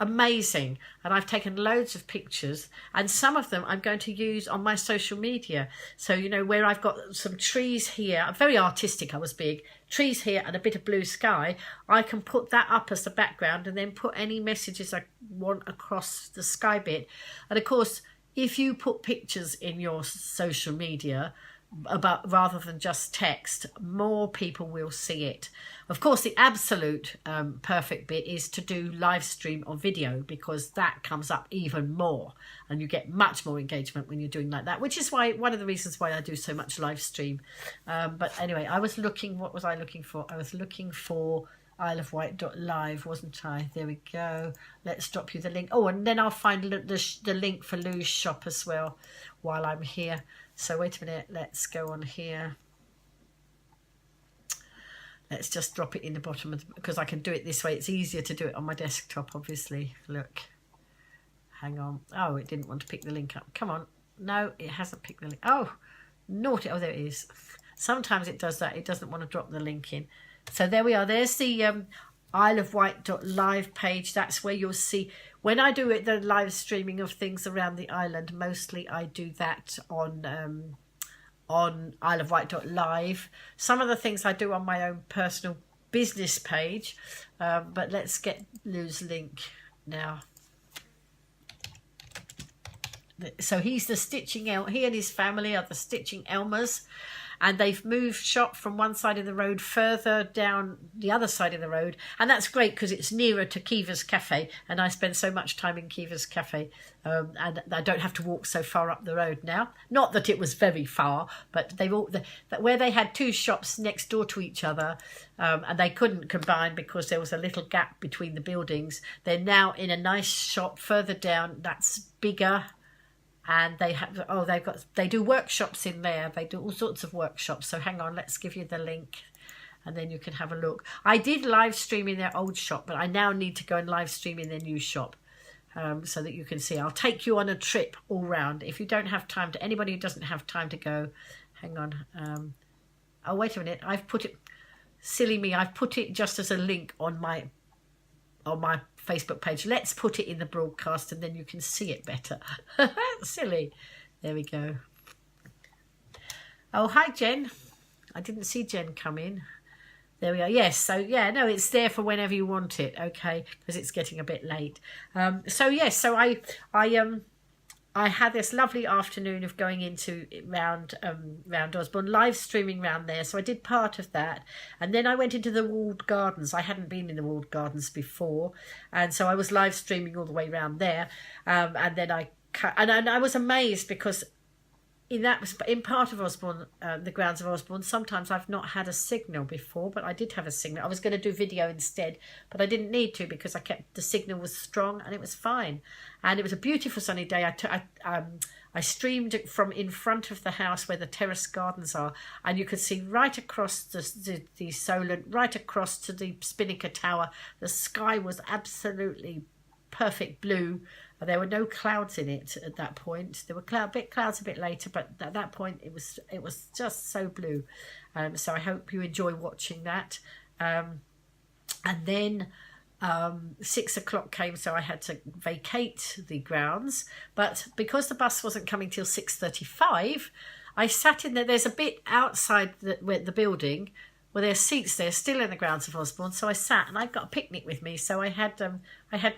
amazing. And I've taken loads of pictures, and some of them I'm going to use on my social media. So, you know, where I've got some trees here, I'm very artistic, I was big, trees here and a bit of blue sky, I can put that up as the background and then put any messages I want across the sky bit. And of course, if you put pictures in your social media about rather than just text, more people will see it. Of course, the absolute perfect bit is to do live stream or video, because that comes up even more and you get much more engagement when you're doing like that, which is why one of the reasons why I do so much live stream. But anyway, I was looking, what was I looking for? I was looking for isleofwight.live, wasn't I? There we go. Let's drop you the link. Oh, and then I'll find the link for Lou's shop as well while I'm here. So wait a minute, let's go on here. Let's just drop it in the bottom of because I can do it this way. It's easier to do it on my desktop, obviously. Look, hang on. Oh, it didn't want to pick the link up. Come on. No, it hasn't picked the link. Oh, naughty. Oh, there it is. Sometimes it does that. It doesn't want to drop the link in. So there we are. There's the isleofwight.live page. That's where you'll see when I do it, the live streaming of things around the island. Mostly I do that on isleofwight.live. Some of the things I do on my own personal business page. But let's get Lou's link now. So he's the stitching elm. He and his family are the stitching Elmers. And they've moved shop from one side of the road further down the other side of the road. And that's great because it's nearer to Kiva's Cafe. And I spend so much time in Kiva's Cafe. And I don't have to walk so far up the road now. Not that it was very far, but where they had two shops next door to each other, and they couldn't combine because there was a little gap between the buildings. They're now in a nice shop further down that's bigger. And they do workshops in there. They do all sorts of workshops. So hang on, let's give you the link and then you can have a look. I did live stream in their old shop, but I now need to go and live stream in their new shop so that you can see. I'll take you on a trip all round. If you don't have time to, anybody who doesn't have time to go, hang on. Oh, wait a minute. I've put it, silly me, I've put it just as a link on my Facebook page. Let's put it in the broadcast and then you can see it better. Silly. There we go. Oh, hi Jen. I didn't see Jen come in. There we are. Yes, so yeah, no, it's there for whenever you want it, okay, because it's getting a bit late. So yes, so I had this lovely afternoon of going into round Osborne, live streaming round there. So I did part of that. And then I went into the walled gardens. I hadn't been in the walled gardens before. And so I was live streaming all the way around there. And then I was amazed because in part of Osborne, the grounds of Osborne, sometimes I've not had a signal before, but I did have a signal. I was going to do video instead, but I didn't need to because the signal was strong and it was fine. And it was a beautiful sunny day. I streamed from in front of the house where the terrace gardens are, and you could see right across the Solent, right across to the Spinnaker Tower. The sky was absolutely perfect blue. There were no clouds in it at that point. There were clouds a bit later, but at that point it was just so blue. So I hope you enjoy watching that. And then 6 o'clock came, so I had to vacate the grounds. But because the bus wasn't coming till 6:35, I sat in there. There's a bit outside the building where there's seats there, still in the grounds of Osborne. So I sat, and I've got a picnic with me. So I had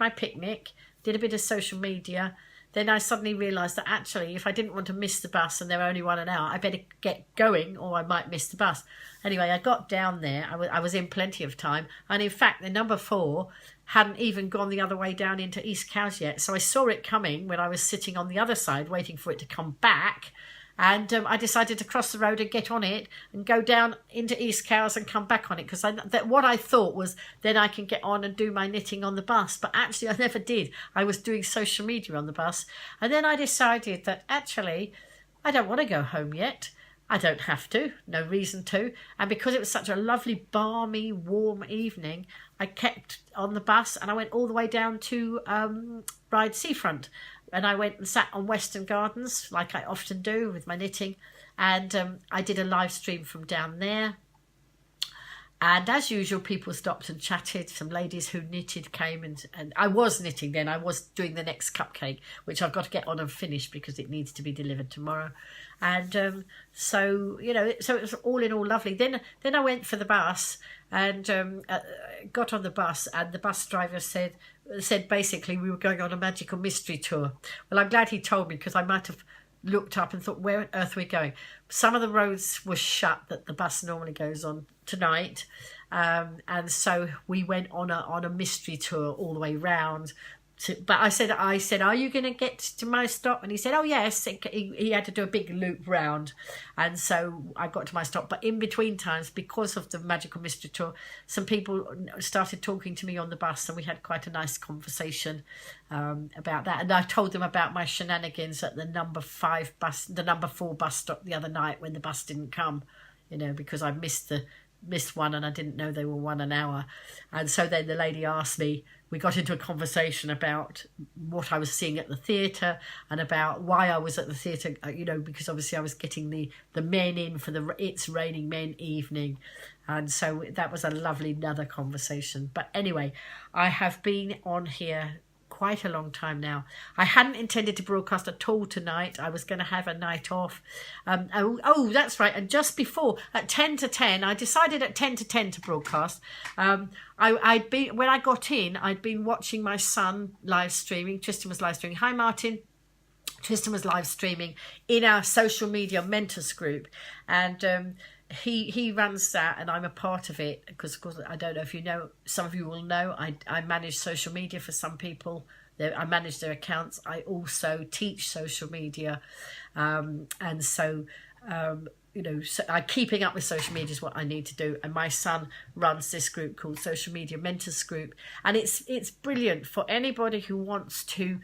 my picnic. Did a bit of social media. Then I suddenly realised that actually, if I didn't want to miss the bus and there were only 1 hour, I better get going or I might miss the bus. Anyway, I got down there. I was in plenty of time. And in fact, the number 4 hadn't even gone the other way down into East Cowes yet. So I saw it coming when I was sitting on the other side waiting for it to come back. And I decided to cross the road and get on it and go down into East Cowes and come back on it, because what I thought was then I can get on and do my knitting on the bus. But actually I never did. I was doing social media on the bus. And then I decided that actually I don't want to go home yet. I don't have to, no reason to. And because it was such a lovely, balmy, warm evening, I kept on the bus and I went all the way down to Ryde Seafront. And I went and sat on Western Gardens, like I often do with my knitting. And I did a live stream from down there. And as usual, people stopped and chatted. Some ladies who knitted came, and I was knitting then. I was doing the next cupcake, which I've got to get on and finish because it needs to be delivered tomorrow. And so, you know, so it was all in all lovely. Then I went for the bus and got on the bus, and the bus driver said basically we were going on a magical mystery tour. Well, I'm glad he told me, because I might have looked up and thought, where on earth are we going? Some of the roads were shut that the bus normally goes on tonight, and so we went on a mystery tour all the way round. But I said, are you going to get to my stop? And he said, oh yes. He had to do a big loop round, and so I got to my stop. But in between times, because of the magical mystery tour, some people started talking to me on the bus, and we had quite a nice conversation about that. And I told them about my shenanigans at the number 4 bus stop the other night when the bus didn't come, you know, because I missed one and I didn't know they were 1 an hour. And so then the lady asked me, we got into a conversation about what I was seeing at the theatre and about why I was at the theatre, you know, because obviously I was getting the men in for the It's Raining Men evening. And so that was a lovely another conversation. But anyway, I have been on here quite a long time now. I hadn't intended to broadcast at all tonight. I was going to have a night off. Oh, that's right. And just before, at 10 to 10, I decided at 10 to 10 to broadcast. When I got in, I'd been watching my son live streaming. Tristan was live streaming. Hi, Martin. Tristan was live streaming in our social media mentors group. And he runs that, and I'm a part of it, because of course I don't know if you know, some of you will know, I manage social media for some people. I manage their accounts. I also teach social media, and so you know, keeping up with social media is what I need to do. And my son runs this group called Social Media Mentors Group, and it's brilliant for anybody who wants to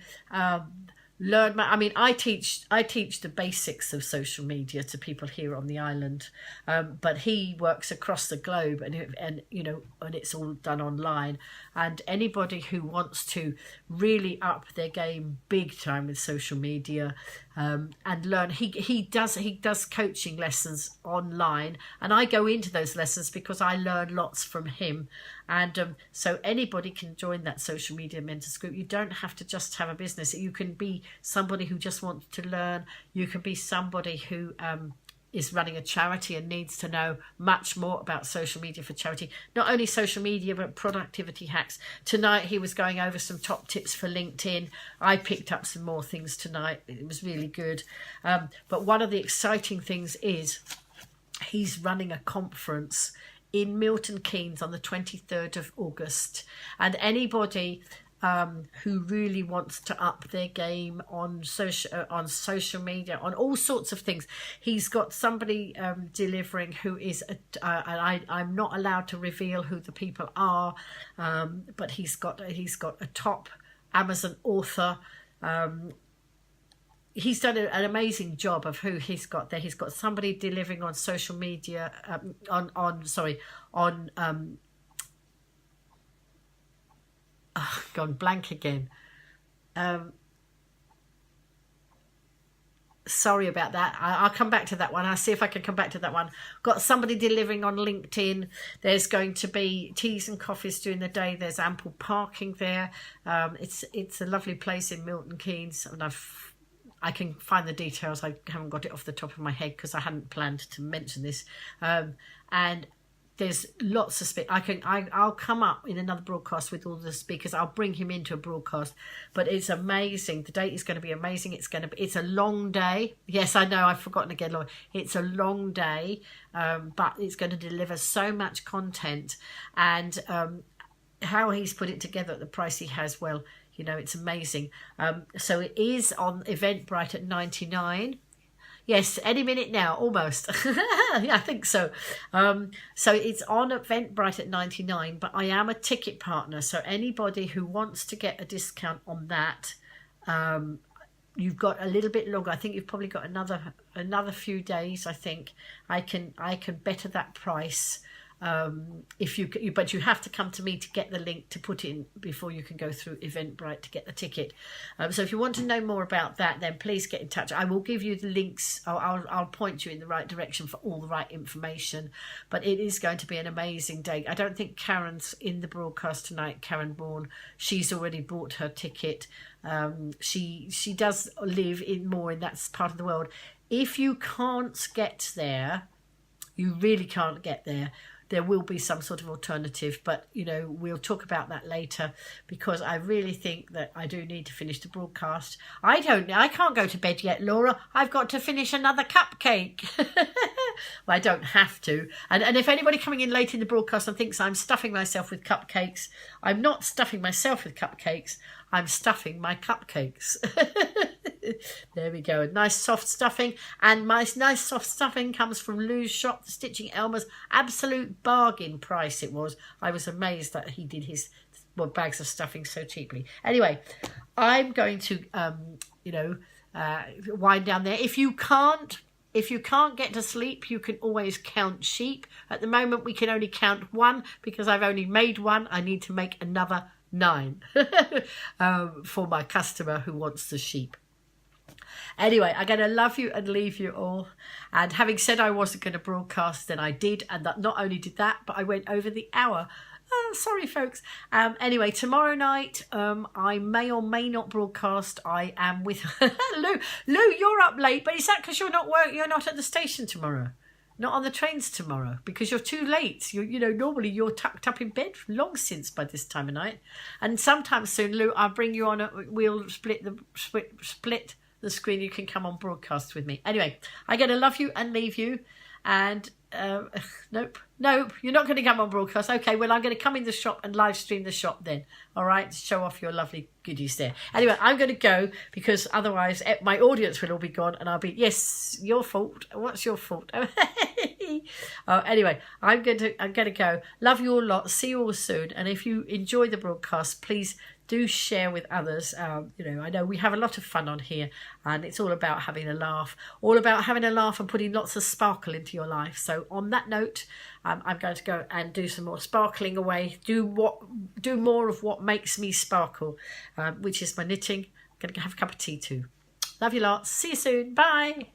learn. I teach the basics of social media to people here on the island, but he works across the globe, and you know, and it's all done online. And anybody who wants to really up their game big time with social media and learn, he does coaching lessons online, and I go into those lessons because I learn lots from him. And so anybody can join that social media mentors group. You don't have to just have a business. You can be somebody who just wants to learn. You can be somebody who is running a charity and needs to know much more about social media for charity. Not only social media, but productivity hacks. Tonight he was going over some top tips for LinkedIn. I picked up some more things tonight. It was really good. But one of the exciting things is he's running a conference in Milton Keynes on the 23rd of August. And anybody who really wants to up their game on social media, on all sorts of things. He's got somebody delivering who is, I'm not allowed to reveal who the people are, but he's got a top Amazon author. He's done an amazing job of who he's got there. He's got somebody delivering on social media, gone blank again. Sorry about that. I'll come back to that one. I'll see if I can come back to that one. Got somebody delivering on LinkedIn. There's going to be teas and coffees during the day. There's ample parking there. It's a lovely place in Milton Keynes, and I can find the details. I haven't got it off the top of my head because I hadn't planned to mention this. And there's lots of I'll come up in another broadcast with all the speakers. I'll bring him into a broadcast. But it's amazing. The date is going to be amazing. It's a long day. Yes, I know. I've forgotten again. It's a long day, but it's going to deliver so much content. And how he's put it together at the price he has, well, you know, it's amazing. So it is on Eventbrite at 99. Yes, any minute now, almost. Yeah, I think so. So it's on Eventbrite at 99, but I am a ticket partner. So anybody who wants to get a discount on that, you've got a little bit longer. I think you've probably got another few days. I think I can better that price. but you have to come to me to get the link to put in before you can go through Eventbrite to get the ticket. So if you want to know more about that, then please get in touch. I will give you the links. I'll point you in the right direction for all the right information. But it is going to be an amazing day. I don't think Karen's in the broadcast tonight. Karen Bourne, she's already bought her ticket. She does live in that part of the world. If you can't get there, you really can't get there, there will be some sort of alternative, but we'll talk about that later, because I really think that I do need to finish the broadcast. I can't go to bed yet, Laura. I've got to finish another cupcake. Well, I don't have to. And if anybody coming in late in the broadcast and thinks I'm stuffing myself with cupcakes, I'm not stuffing myself with cupcakes. I'm stuffing my cupcakes. There we go. Nice soft stuffing. And my nice soft stuffing comes from Lou's shop, the Stitching Elmer's. Absolute bargain price it was. I was amazed that he did his bags of stuffing so cheaply. Anyway, I'm going to, wind down there. If you can't get to sleep, you can always count sheep. At the moment, we can only count 1 because I've only made 1. I need to make another 9 for my customer who wants the sheep. Anyway, I'm going to love you and leave you all. And having said I wasn't going to broadcast, then I did. And that not only did that, but I went over the hour. Oh, sorry, folks. Anyway, tomorrow night, I may or may not broadcast. I am with Lou. Lou, you're up late, but is that because you're not at the station tomorrow? Not on the trains tomorrow, because you're too late. Normally you're tucked up in bed long since by this time of night. And sometime soon, Lou, I'll bring you on. We'll split the screen. You can come on broadcast with me. Anyway, I'm going to love you and leave you. And nope, you're not going to come on broadcast. Okay, well, I'm going to come in the shop and live stream the shop then. All right, show off your lovely goodies there. Anyway, I'm going to go, because otherwise my audience will all be gone and I'll be, yes, your fault. What's your fault? Anyway, I'm going to go. Love you all lot. See you all soon. And if you enjoy the broadcast, please do share with others. I know we have a lot of fun on here, and it's all about having a laugh, and putting lots of sparkle into your life. So on that note, I'm going to go and do some more sparkling away, do more of what makes me sparkle, which is my knitting. I'm going to have a cup of tea too. Love you lot. See you soon. Bye.